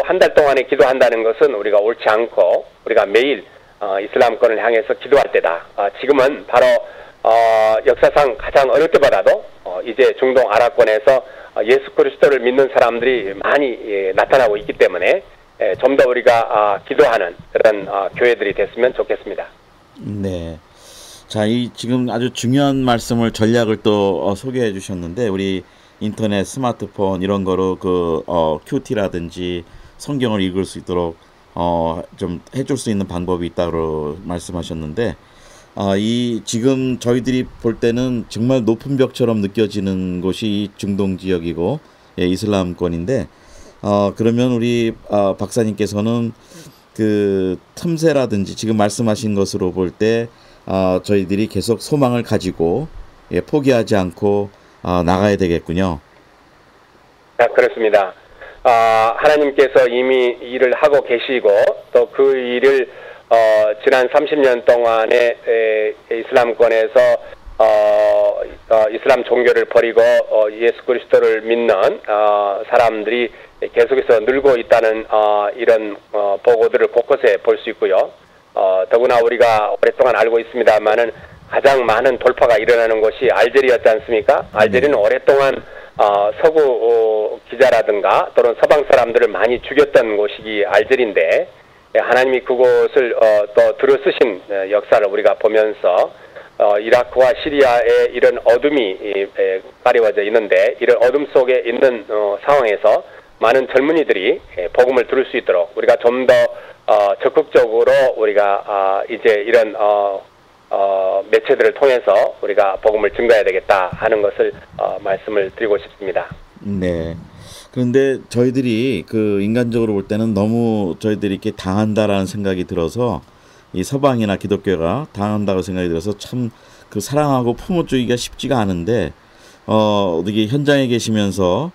한 달 동안에 기도한다는 것은 우리가 옳지 않고 우리가 매일 이슬람권을 향해서 기도할 때다. 지금은 바로 역사상 가장 어느 때보다도 이제 중동 아랍권에서 예수 그리스도를 믿는 사람들이 많이 나타나고 있기 때문에 좀 더 우리가 기도하는 그런 교회들이 됐으면 좋겠습니다. 네. 자, 이 지금 아주 중요한 말씀을 전략을 또 소개해 주셨는데 우리 인터넷, 스마트폰 이런 거로 그 QT라든지 성경을 읽을 수 있도록 좀 해줄 수 있는 방법이 있다고 말씀하셨는데 이 지금 저희들이 볼 때는 정말 높은 벽처럼 느껴지는 곳이 중동 지역이고 이슬람권인데 그러면 우리 박사님께서는 그 틈새라든지 지금 말씀하신 것으로 볼 때 저희들이 계속 소망을 가지고 포기하지 않고 나가야 되겠군요. 그렇습니다. 하나님께서 이미 일을 하고 계시고 또 그 일을 지난 30년 동안에 이슬람권에서 이슬람 종교를 버리고 예수 그리스도를 믿는 사람들이 계속해서 늘고 있다는 이런 보고들을 곳곳에 볼 수 있고요. 더구나 우리가 오랫동안 알고 있습니다만은 가장 많은 돌파가 일어나는 곳이 알제리였지 않습니까? 알제리는 오랫동안 서구 기자라든가 또는 서방 사람들을 많이 죽였던 곳이 알제리인데 하나님이 그곳을 또 들어쓰신 역사를 우리가 보면서 이라크와 시리아에 이런 어둠이 가려워져 있는데 이런 어둠 속에 있는 상황에서 많은 젊은이들이 복음을 들을 수 있도록 우리가 좀 더 적극적으로 우리가 이제 이런 매체들을 통해서 우리가 복음을 증거해야 되겠다 하는 것을 말씀을 드리고 싶습니다. 네. 그런데 저희들이 그 인간적으로 볼 때는 너무 저희들이 이렇게 당한다라는 생각이 들어서 이 서방이나 기독교가 당한다고 생각이 들어서 참 그 사랑하고 품어주기가 쉽지가 않은데 어떻게 현장에 계시면서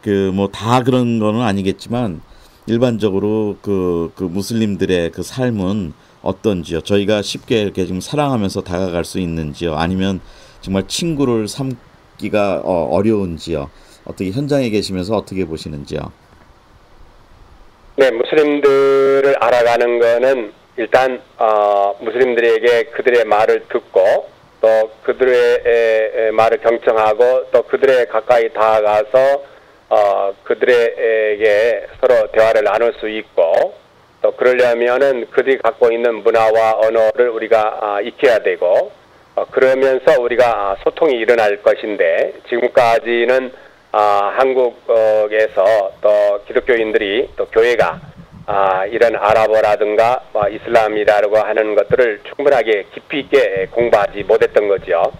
그 뭐 다 그런 거는 아니겠지만 일반적으로 그 무슬림들의 그 삶은 어떤지요? 저희가 쉽게 이렇게 좀 사랑하면서 다가갈 수 있는지요? 아니면 정말 친구를 삼기가 어려운지요? 어떻게 현장에 계시면서 어떻게 보시는지요? 네, 무슬림들을 알아가는 거는 일단 무슬림들에게 그들의 말을 듣고 또 그들의 말을 경청하고 또 그들의 가까이 다가가서 그들에게 서로 대화를 나눌 수 있고 또 그러려면은 그들이 갖고 있는 문화와 언어를 우리가 익혀야 되고 그러면서 우리가 소통이 일어날 것인데 지금까지는 한국에서 또 기독교인들이 또 교회가 이런 아랍어라든가 이슬람이라고 하는 것들을 충분하게 깊이 있게 공부하지 못했던 거죠.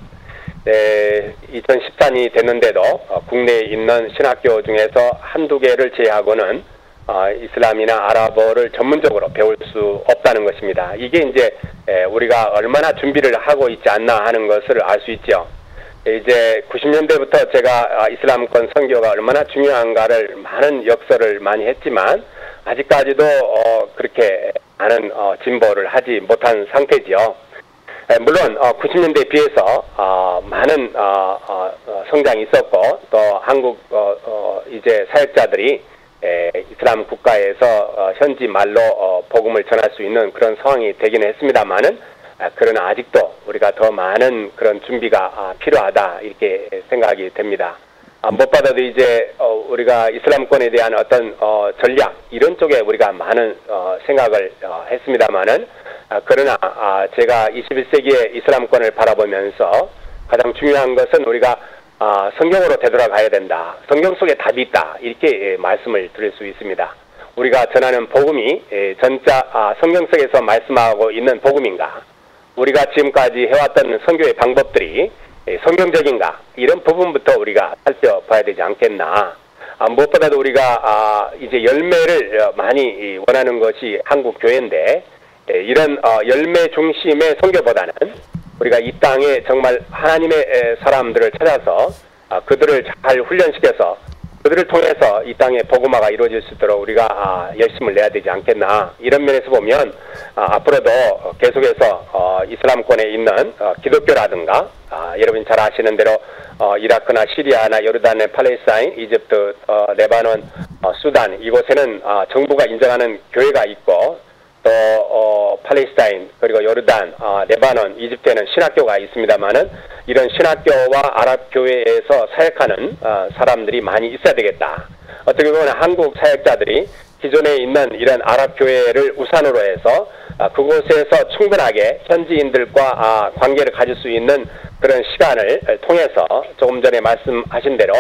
2014년이 됐는데도 국내에 있는 신학교 중에서 한두 개를 제외하고는 이슬람이나 아랍어를 전문적으로 배울 수 없다는 것입니다. 이게 이제 우리가 얼마나 준비를 하고 있지 않나 하는 것을 알 수 있죠. 이제 90년대부터 제가 이슬람권 선교가 얼마나 중요한가를 많은 역설을 많이 했지만 아직까지도 그렇게 많은 진보를 하지 못한 상태지요. 물론 90년대에 비해서 많은 성장이 있었고 또 한국 이제 사역자들이 이슬람 국가에서 현지 말로 복음을 전할 수 있는 그런 상황이 되기는 했습니다만은 그러나 아직도 우리가 더 많은 그런 준비가 필요하다 이렇게 생각이 됩니다. 무엇보다도 이제 우리가 이슬람권에 대한 어떤 전략 이런 쪽에 우리가 많은 생각을 했습니다만은 그러나 제가 21세기의 이슬람권을 바라보면서 가장 중요한 것은 우리가 성경으로 되돌아가야 된다. 성경 속에 답이 있다. 이렇게 말씀을 드릴 수 있습니다. 우리가 전하는 복음이 전자 성경 속에서 말씀하고 있는 복음인가? 우리가 지금까지 해왔던 선교의 방법들이 성경적인가? 이런 부분부터 우리가 살펴봐야 되지 않겠나? 무엇보다도 우리가 이제 열매를 많이 원하는 것이 한국 교회인데 이런 열매 중심의 선교보다는 우리가 이 땅에 정말 하나님의 사람들을 찾아서 그들을 잘 훈련시켜서 그들을 통해서 이 땅에 복음화가 이루어질 수 있도록 우리가 열심을 내야 되지 않겠나. 이런 면에서 보면 앞으로도 계속해서 이슬람권에 있는 기독교라든가 여러분이 잘 아시는 대로 이라크나 시리아나 요르단의 팔레스타인, 이집트, 레바논, 수단 이곳에는 정부가 인정하는 교회가 있고 또 팔레스타인 그리고 요르단, 레바논, 이집트에는 신학교가 있습니다만은 이런 신학교와 아랍 교회에서 사역하는 사람들이 많이 있어야 되겠다. 어떻게 보면 한국 사역자들이 기존에 있는 이런 아랍 교회를 우산으로 해서 그곳에서 충분하게 현지인들과 관계를 가질 수 있는 그런 시간을 통해서 조금 전에 말씀하신 대로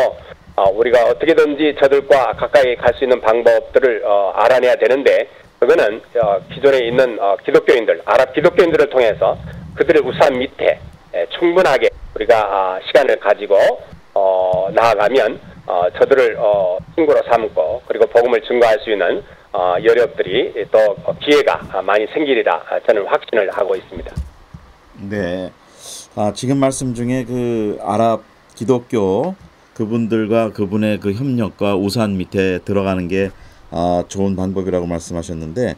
우리가 어떻게든지 저들과 가까이 갈 수 있는 방법들을 알아내야 되는데 그거는 기존에 있는 기독교인들, 아랍 기독교인들을 통해서 그들의 우산 밑에 충분하게 우리가 시간을 가지고 나아가면 저들을 친구로 삼고 그리고 복음을 증거할 수 있는 여력들이 또 기회가 많이 생기리라 저는 확신을 하고 있습니다. 네, 지금 말씀 중에 그 아랍 기독교 그분들과 그분의 그 협력과 우산 밑에 들어가는 게 좋은 방법이라고 말씀하셨는데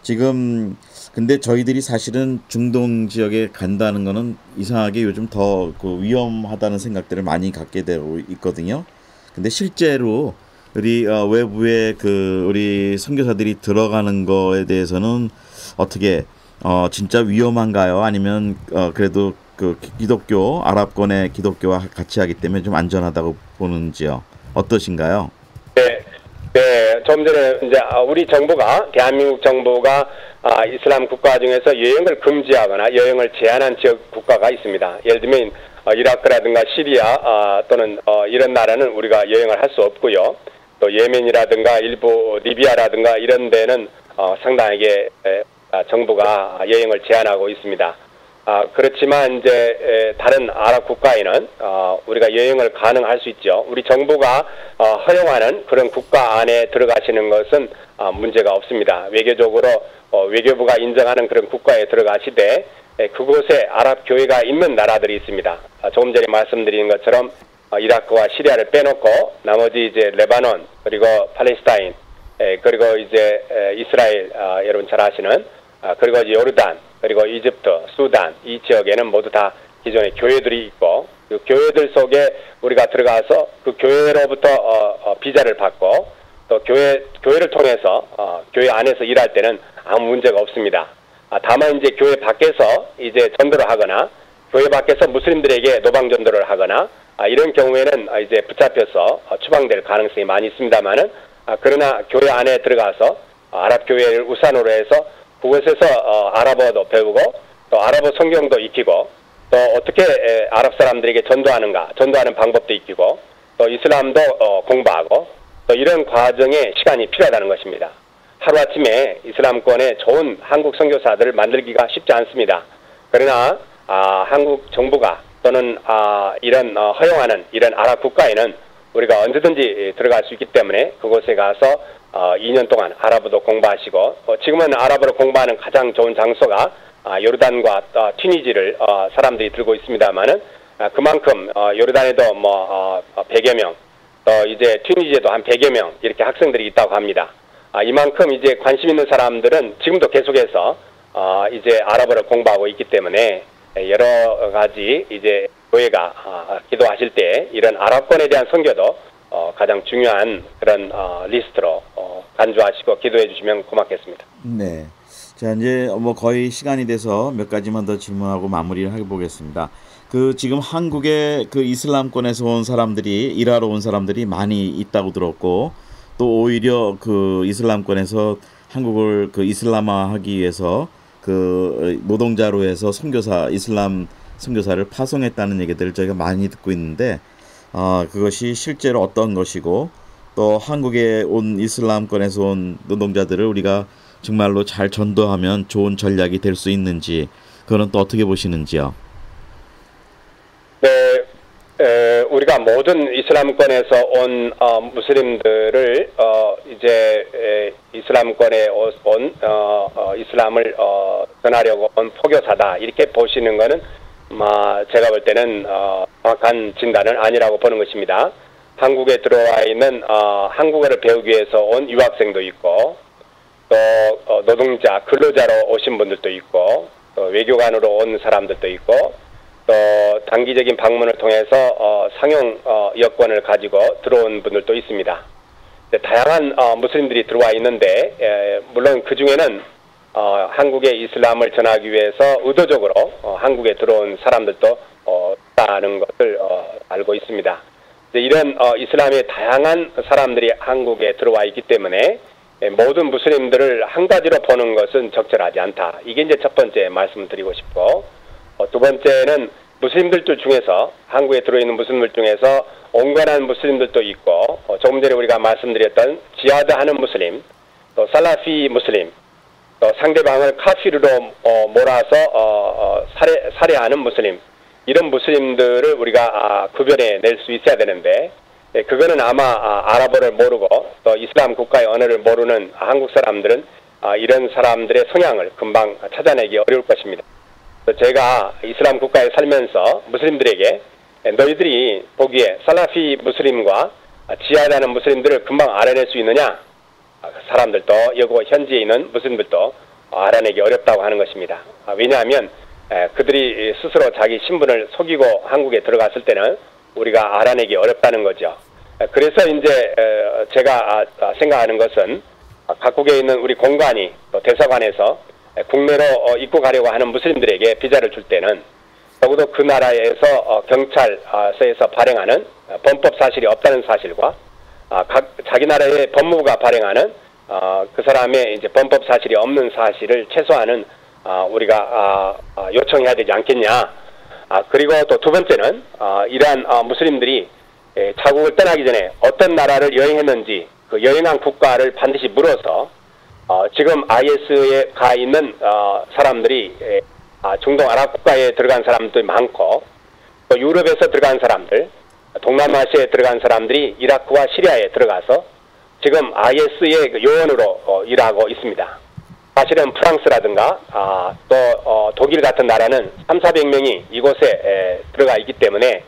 지금 근데 저희들이 사실은 중동 지역에 간다는 거는 이상하게 요즘 더 그 위험하다는 생각들을 많이 갖게 되고 있거든요. 근데 실제로 우리 외부에 그 우리 선교사들이 들어가는 거에 대해서는 어떻게 진짜 위험한가요? 아니면 그래도 그 기독교 아랍권의 기독교와 같이 하기 때문에 좀 안전하다고 보는지요? 어떠신가요? 네, 좀 전에 이제 우리 정부가 대한민국 정부가 이슬람 국가 중에서 여행을 금지하거나 여행을 제한한 지역 국가가 있습니다. 예를 들면 이라크라든가 시리아 또는 이런 나라는 우리가 여행을 할 수 없고요. 또 예멘이라든가 일부 리비아라든가 이런 데는 상당하게 정부가 여행을 제한하고 있습니다. 그렇지만 이제 다른 아랍 국가에는 우리가 여행을 가능할 수 있죠. 우리 정부가 허용하는 그런 국가 안에 들어가시는 것은 문제가 없습니다. 외교적으로 외교부가 인정하는 그런 국가에 들어가시되 그곳에 아랍 교회가 있는 나라들이 있습니다. 조금 전에 말씀드린 것처럼 이라크와 시리아를 빼놓고 나머지 이제 레바논 그리고 팔레스타인 그리고 이제 이스라엘 여러분 잘 아시는 그리고 이제 요르단 그리고 이집트, 수단 이 지역에는 모두 다 기존의 교회들이 있고 그 교회들 속에 우리가 들어가서 그 교회로부터 비자를 받고 또 교회를 통해서 교회 안에서 일할 때는 아무 문제가 없습니다. 다만 이제 교회 밖에서 이제 전도를 하거나 교회 밖에서 무슬림들에게 노방 전도를 하거나 이런 경우에는 이제 붙잡혀서 추방될 가능성이 많이 있습니다만은 그러나 교회 안에 들어가서 아랍 교회를 우산으로 해서 그곳에서 아랍어도 배우고 또 아랍어 성경도 익히고 또 어떻게 아랍 사람들에게 전도하는가 전도하는 방법도 익히고 또 이슬람도 공부하고 또 이런 과정에 시간이 필요하다는 것입니다. 하루아침에 이슬람권에 좋은 한국 선교사들을 만들기가 쉽지 않습니다. 그러나 한국 정부가 또는 이런 허용하는 이런 아랍 국가에는 우리가 언제든지 들어갈 수 있기 때문에 그곳에 가서 2년 동안 아랍어도 공부하시고 지금은 아랍어를 공부하는 가장 좋은 장소가 요르단과 튀니지를 사람들이 들고 있습니다만은 그만큼 요르단에도 뭐 100여 명 또 이제 튀니지에도 한 100여 명 이렇게 학생들이 있다고 합니다. 이만큼 이제 관심 있는 사람들은 지금도 계속해서 이제 아랍어를 공부하고 있기 때문에 여러 가지 이제 교회가 기도하실 때 이런 아랍권에 대한 선교도 가장 중요한 그런 리스트로 간주하시고 기도해 주시면 고맙겠습니다. 네. 자, 이제 뭐 거의 시간이 돼서 몇 가지만 더 질문하고 마무리를 해보겠습니다. 그 지금 한국에 그 이슬람권에서 온 사람들이 일하러 온 사람들이 많이 있다고 들었고, 또 오히려 그 이슬람권에서 한국을 그 이슬람화하기 위해서 그 노동자로 해서 선교사 이슬람 선교사를 파송했다는 얘기들을 저희가 많이 듣고 있는데, 그것이 실제로 어떤 것이고, 또 한국에 온 이슬람권에서 온 노동자들을 우리가 정말로 잘 전도하면 좋은 전략이 될 수 있는지, 그거는 또 어떻게 보시는지요? 네, 우리가 모든 이슬람권에서 온 무슬림들을 이제 이슬람권에 온 이슬람을 전하려고 온 포교사다 이렇게 보시는 것은 제가 볼 때는 정확한 진단은 아니라고 보는 것입니다. 한국에 들어와 있는 한국어를 배우기 위해서 온 유학생도 있고, 또 노동자, 근로자로 오신 분들도 있고, 또 외교관으로 온 사람들도 있고, 또 단기적인 방문을 통해서 상용 여권을 가지고 들어온 분들도 있습니다. 다양한 무슬림들이 들어와 있는데, 물론 그 중에는 한국의 이슬람을 전하기 위해서 의도적으로 한국에 들어온 사람들도 있다는 것을 알고 있습니다. 이런 이슬람의 다양한 사람들이 한국에 들어와 있기 때문에 모든 무슬림들을 한 가지로 보는 것은 적절하지 않다. 이게 이제 첫 번째 말씀드리고 싶고, 두 번째는 무슬림들 중에서 한국에 들어있는 무슬림들 중에서 온건한 무슬림들도 있고, 조금 전에 우리가 말씀드렸던 지하드하는 무슬림, 또 살라피 무슬림, 또 상대방을 카피르로 몰아서 살해하는 무슬림, 이런 무슬림들을 우리가 구별해 낼 수 있어야 되는데, 그거는 아마 아랍어를 모르고 또 이슬람 국가의 언어를 모르는 한국 사람들은 이런 사람들의 성향을 금방 찾아내기 어려울 것입니다. 제가 이슬람 국가에 살면서 무슬림들에게 너희들이 보기에 살라피 무슬림과 지하다는 무슬림들을 금방 알아낼 수 있느냐? 사람들도 여고 현지에 있는 무슬림들도 알아내기 어렵다고 하는 것입니다. 왜냐하면 그들이 스스로 자기 신분을 속이고 한국에 들어갔을 때는 우리가 알아내기 어렵다는 거죠. 그래서 이제 제가 생각하는 것은 각국에 있는 우리 공관이 또 대사관에서 국내로 입국하려고 하는 무슬림들에게 비자를 줄 때는 적어도 그 나라에서 경찰서에서 발행하는 범법 사실이 없다는 사실과 자기 나라의 법무부가 발행하는 그 사람의 이제 범법 사실이 없는 사실을 최소한은 우리가 요청해야 되지 않겠냐. 그리고 또 두 번째는 이러한 무슬림들이 자국을 떠나기 전에 어떤 나라를 여행했는지 그 여행한 국가를 반드시 물어서 지금 IS에 가 있는 사람들이 중동 아랍 국가에 들어간 사람들이 많고, 또 유럽에서 들어간 사람들, 동남아시아에 들어간 사람들이 이라크와 시리아에 들어가서 지금 IS의 요원으로 일하고 있습니다. 사실은 프랑스라든가 또 독일 같은 나라는 300~400명이 이곳에 들어가 있기 때문에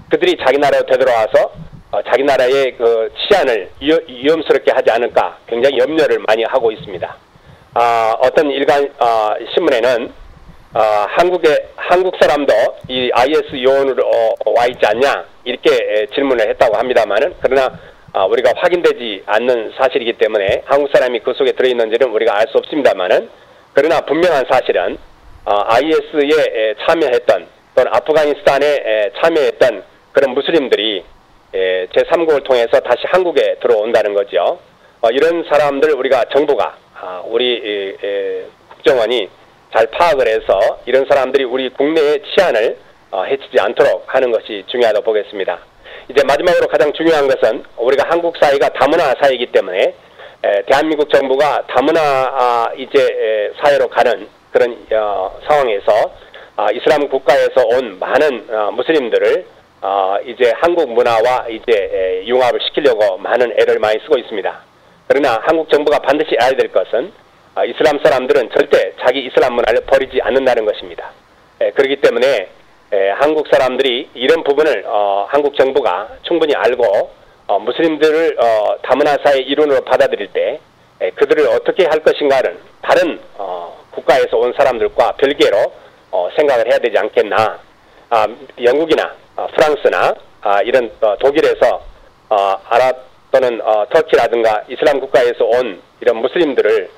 그들이 자기 나라로 되돌아와서 자기 나라의 그 치안을 위험스럽게 하지 않을까 굉장히 염려를 많이 하고 있습니다. 어떤 일간 신문에는 한국 사람도 이 IS 요원으로 와 있지 않냐 이렇게 질문을 했다고 합니다만은, 그러나 우리가 확인되지 않는 사실이기 때문에 한국 사람이 그 속에 들어있는지는 우리가 알 수 없습니다만은, 그러나 분명한 사실은 IS에 참여했던 또는 아프가니스탄에 참여했던 그런 무슬림들이 제3국을 통해서 다시 한국에 들어온다는 거죠. 이런 사람들 우리가 정부가 우리 국정원이 잘 파악을 해서 이런 사람들이 우리 국내의 치안을 해치지 않도록 하는 것이 중요하다고 보겠습니다. 이제 마지막으로 가장 중요한 것은 우리가 한국 사회가 다문화 사회이기 때문에 대한민국 정부가 다문화 이제 사회로 가는 그런 상황에서 이슬람 국가에서 온 많은 무슬림들을 이제 한국 문화와 이제 융합을 시키려고 많은 애를 많이 쓰고 있습니다. 그러나 한국 정부가 반드시 알아야 될 것은 이슬람 사람들은 절대 자기 이슬람 문화를 버리지 않는다는 것입니다. 그렇기 때문에 한국 사람들이 이런 부분을 한국 정부가 충분히 알고 무슬림들을 다문화 사회의 일원으로 받아들일 때 그들을 어떻게 할 것인가는 다른 국가에서 온 사람들과 별개로 생각을 해야 되지 않겠나. 영국이나 프랑스나 이런 독일에서 아랍 또는 터키라든가 이슬람 국가에서 온 이런 무슬림들을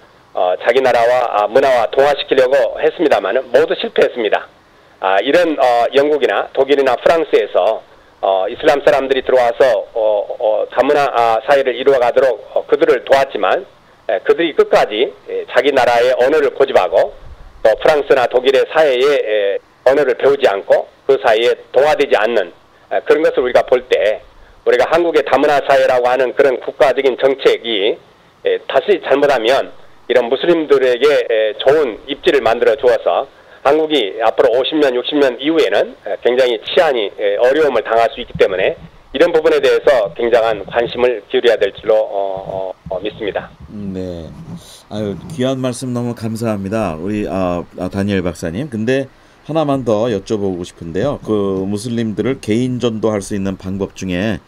자기 나라와 문화와 동화시키려고 했습니다만 모두 실패했습니다. 이런 영국이나 독일이나 프랑스에서 이슬람 사람들이 들어와서 다문화 사회를 이루어가도록 그들을 도왔지만 그들이 끝까지 자기 나라의 언어를 고집하고 또 프랑스나 독일의 사회의 언어를 배우지 않고 그 사이에 동화되지 않는 그런 것을 우리가 볼 때 우리가 한국의 다문화 사회라고 하는 그런 국가적인 정책이 다시 잘못하면 이런 무슬림들에게 좋은 입지를 만들어 주어서 한국이 앞으로 50년, 60년 이후에는 굉장히 치안이 어려움을 당할 수 있기 때문에 이런 부분에 대해서 굉장한 관심을 기울여야 될 줄로 믿습니다. 네. 아유, 귀한 말씀 너무 감사합니다. 우리 다니엘 박사님. 근데 하나만 더 여쭤보고 싶은데요. 그 무슬림들을 개인 전도할 수 있는 방법 중에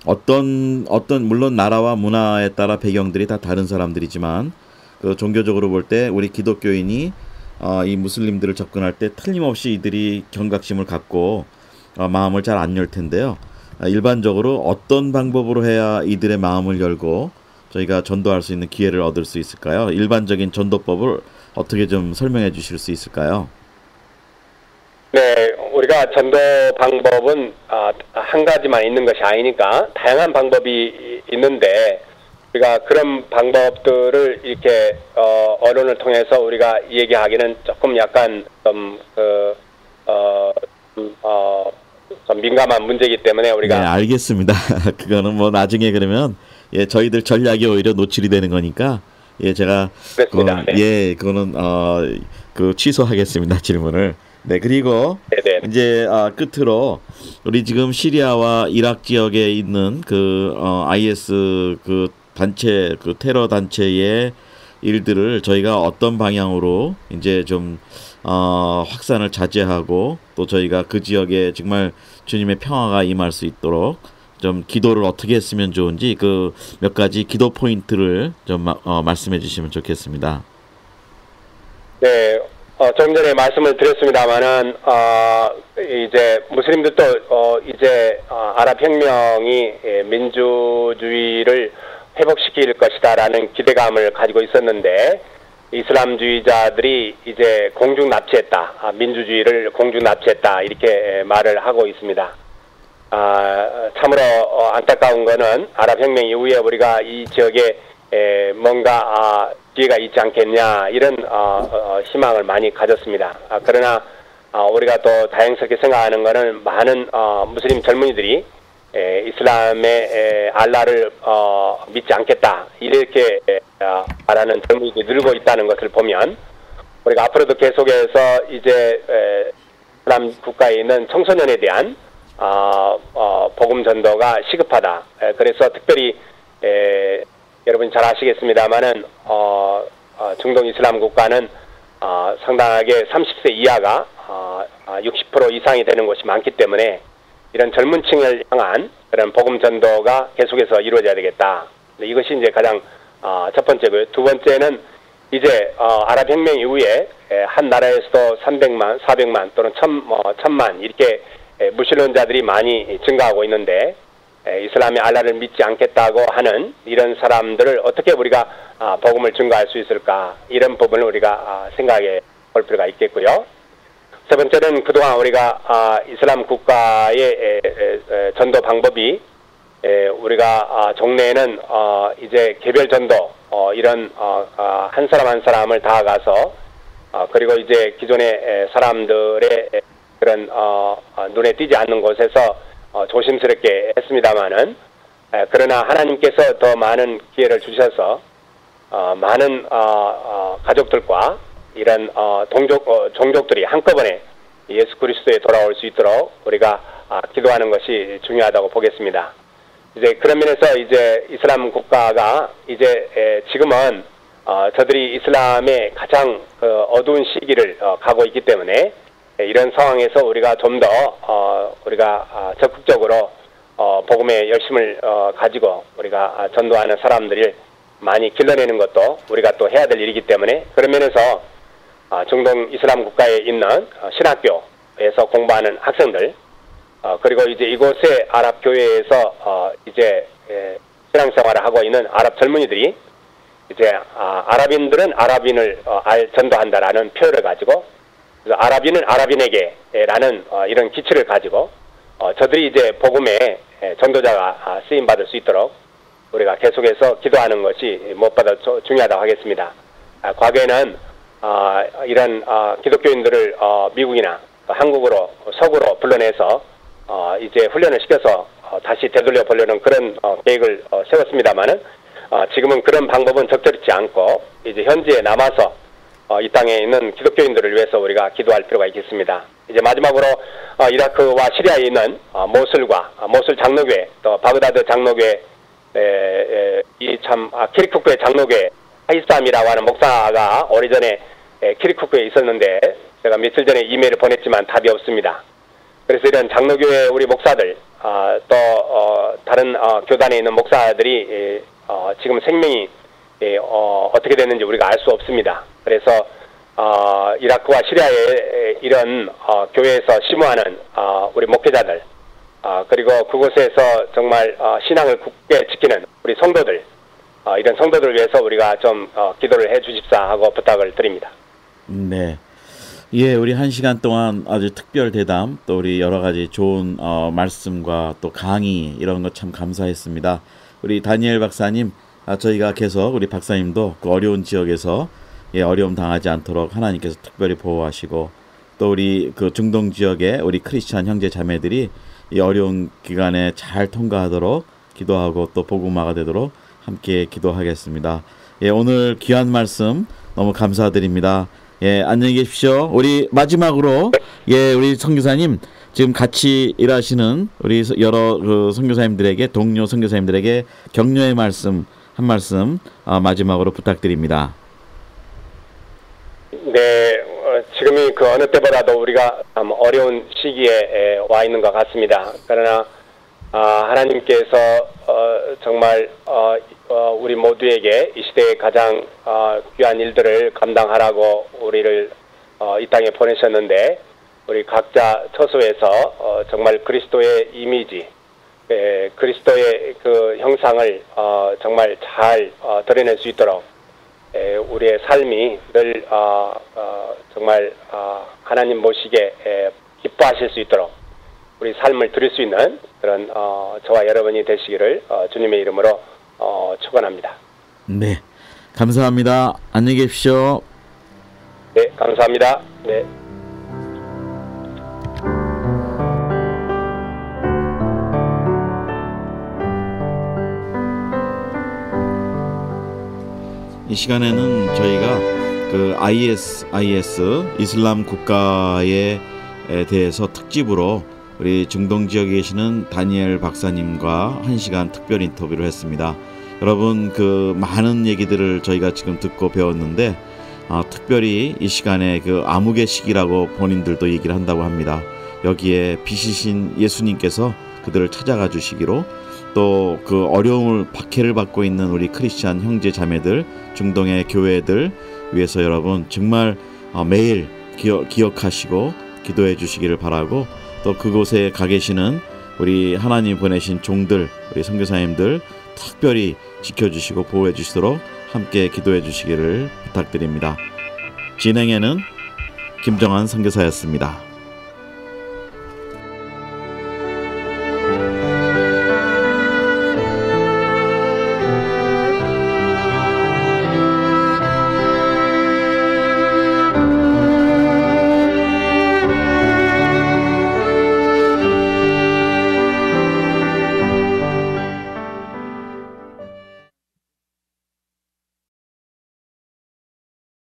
어떤 물론 나라와 문화에 따라 배경들이 다 다른 사람들이지만 그 종교적으로 볼 때 우리 기독교인이 이 무슬림들을 접근할 때 틀림없이 이들이 경각심을 갖고 마음을 잘 안 열 텐데요. 일반적으로 어떤 방법으로 해야 이들의 마음을 열고 저희가 전도할 수 있는 기회를 얻을 수 있을까요? 일반적인 전도법을 어떻게 좀 설명해 주실 수 있을까요? 네, 우리가 전도 방법은 한 가지만 있는 것이 아니니까 다양한 방법이 있는데 우리가 그런 방법들을 이렇게 언론을 통해서 우리가 얘기하기는 조금 약간 좀 민감한 문제이기 때문에 우리가 네, 알겠습니다. 그거는 뭐 나중에 그러면 저희들 전략이 오히려 노출이 되는 거니까 제가 그렇습니다. 그거는 그 취소하겠습니다. 질문을. 네, 그리고 네네. 이제 끝으로 우리 지금 시리아와 이라크 지역에 있는 그 IS 그 단체 그 테러 단체의 일들을 저희가 어떤 방향으로 이제 좀 확산을 자제하고 또 저희가 그 지역에 정말 주님의 평화가 임할 수 있도록 좀 기도를 어떻게 했으면 좋은지 그 몇 가지 기도 포인트를 좀 말씀해 주시면 좋겠습니다. 네. 좀 전에 말씀을 드렸습니다만은 이제 무슬림들도 이제 아랍 혁명이 민주주의를 회복시킬 것이다라는 기대감을 가지고 있었는데 이슬람주의자들이 이제 공중 납치했다, 민주주의를 공중 납치했다 이렇게 말을 하고 있습니다. 참으로 안타까운 거는 아랍 혁명 이후에 우리가 이 지역에 뭔가 기회가 있지 않겠냐 이런 희망을 많이 가졌습니다. 그러나 우리가 또 다행스럽게 생각하는 것은 많은 무슬림 젊은이들이 이슬람의 알라를 믿지 않겠다 이렇게 말하는 젊은이들이 늘고 있다는 것을 보면 우리가 앞으로도 계속해서 이제 이슬람 국가에 있는 청소년에 대한 복음 전도가 시급하다. 그래서 특별히 여러분 잘 아시겠습니다만은 중동 이슬람 국가는 상당하게 30세 이하가 60% 이상이 되는 곳이 많기 때문에 이런 젊은 층을 향한 그런 복음 전도가 계속해서 이루어져야 되겠다. 이것이 이제 가장 첫 번째고요. 두 번째는 이제 아랍 혁명 이후에 한 나라에서도 300만, 400만 또는 1000만 이렇게 무신론자들이 많이 증가하고 있는데 이슬람의 알라를 믿지 않겠다고 하는 이런 사람들을 어떻게 우리가 복음을 증거할 수 있을까 이런 부분을 우리가 생각해 볼 필요가 있겠고요. 세 번째는 그동안 우리가 이슬람 국가의 전도 방법이 우리가 종래에는 이제 개별 전도 이런 한 사람 한 사람을 다가가서 그리고 이제 기존의 사람들의 그런 눈에 띄지 않는 곳에서 조심스럽게 했습니다마는 그러나 하나님께서 더 많은 기회를 주셔서 많은 가족들과 이런 종족들이 한꺼번에 예수 그리스도에 돌아올 수 있도록 우리가 기도하는 것이 중요하다고 보겠습니다. 이제 그런 면에서 이제 이슬람 국가가 이제 지금은 저들이 이슬람의 가장 어두운 시기를 가고 있기 때문에 이런 상황에서 우리가 좀 더 우리가 적극적으로 복음의 열심을 가지고 우리가 전도하는 사람들을 많이 길러내는 것도 우리가 또 해야 될 일이기 때문에 그런 면에서 중동 이슬람 국가에 있는 신학교에서 공부하는 학생들 그리고 이제 이곳의 아랍 교회에서 이제 신앙생활을 하고 있는 아랍 젊은이들이 이제 아랍인들은 아랍인을 전도한다라는 표현을 가지고, 그래서 아랍인은 아랍인에게라는 이런 기치를 가지고 저들이 이제 복음의 전도자가 쓰임 받을 수 있도록 우리가 계속해서 기도하는 것이 무엇보다 중요하다고 하겠습니다. 과거에는 이런 기독교인들을 미국이나 한국으로 서구로 불러내서 이제 훈련을 시켜서 다시 되돌려 보려는 그런 계획을 세웠습니다만은 지금은 그런 방법은 적절치 않고 이제 현지에 남아서 이 땅에 있는 기독교인들을 위해서 우리가 기도할 필요가 있겠습니다. 이제 마지막으로 이라크와 시리아에 있는 모술 장로교회, 또 바그다드 장로교회, 키르크크의 장로교회 하이삼이라고 하는 목사가 오래전에 키르크크에 있었는데 제가 며칠 전에 이메일을 보냈지만 답이 없습니다. 그래서 이런 장로교회 우리 목사들, 또 다른 교단에 있는 목사들이 지금 생명이 어떻게 됐는지 우리가 알 수 없습니다. 그래서 이라크와 시리아에 이런 교회에서 심무하는 우리 목회자들, 그리고 그곳에서 정말 신앙을 굳게 지키는 우리 성도들, 이런 성도들을 위해서 우리가 좀 기도를 해 주십사 하고 부탁을 드립니다. 네. 예, 우리 1시간 동안 아주 특별 대담, 또 우리 여러 가지 좋은 말씀과 또 강의 이런 것 참 감사했습니다. 우리 다니엘 박사님, 저희가 계속 우리 박사님도 그 어려운 지역에서 어려움 당하지 않도록 하나님께서 특별히 보호하시고, 또 우리 그 중동 지역의 우리 크리스찬 형제 자매들이 이 어려운 기간에 잘 통과하도록 기도하고 또 복음화가 되도록 함께 기도하겠습니다. 예, 오늘 귀한 말씀 너무 감사드립니다. 예, 안녕히 계십시오. 우리 마지막으로 우리 선교사님, 지금 같이 일하시는 우리 여러 그 선교사님들에게, 동료 선교사님들에게 격려의 말씀 한 말씀 마지막으로 부탁드립니다. 네, 지금이 그 어느 때보다도 우리가 참 어려운 시기에 와 있는 것 같습니다. 그러나 하나님께서 정말 우리 모두에게 이 시대에 가장 귀한 일들을 감당하라고 우리를 이 땅에 보내셨는데, 우리 각자 처소에서 정말 그리스도의 이미지, 그리스도의 그 형상을 정말 잘 드러낼 수 있도록 우리의 삶이 늘 정말 하나님 모시게 기뻐하실 수 있도록 우리 삶을 드릴 수 있는 그런 저와 여러분이 되시기를 주님의 이름으로 축원합니다. 네, 감사합니다. 안녕히 계십시오. 네, 감사합니다. 네. 이 시간에는 저희가 그 IS 이슬람 국가에 대해서 특집으로 우리 중동 지역에 계시는 다니엘 박사님과 1시간 특별 인터뷰를 했습니다. 여러분, 그 많은 얘기들을 저희가 지금 듣고 배웠는데 특별히 이 시간에 그 암흑의 시기라고 본인들도 얘기를 한다고 합니다. 여기에 빛이신 예수님께서 그들을 찾아가 주시기로, 또 그 어려움을 박해를 받고 있는 우리 크리스찬 형제 자매들, 중동의 교회들 위해서 여러분 정말 매일 기억하시고 기도해 주시기를 바라고, 또 그곳에 가 계시는 우리 하나님 보내신 종들, 우리 선교사님들 특별히 지켜주시고 보호해 주시도록 함께 기도해 주시기를 부탁드립니다. 진행에는 김정환 선교사였습니다.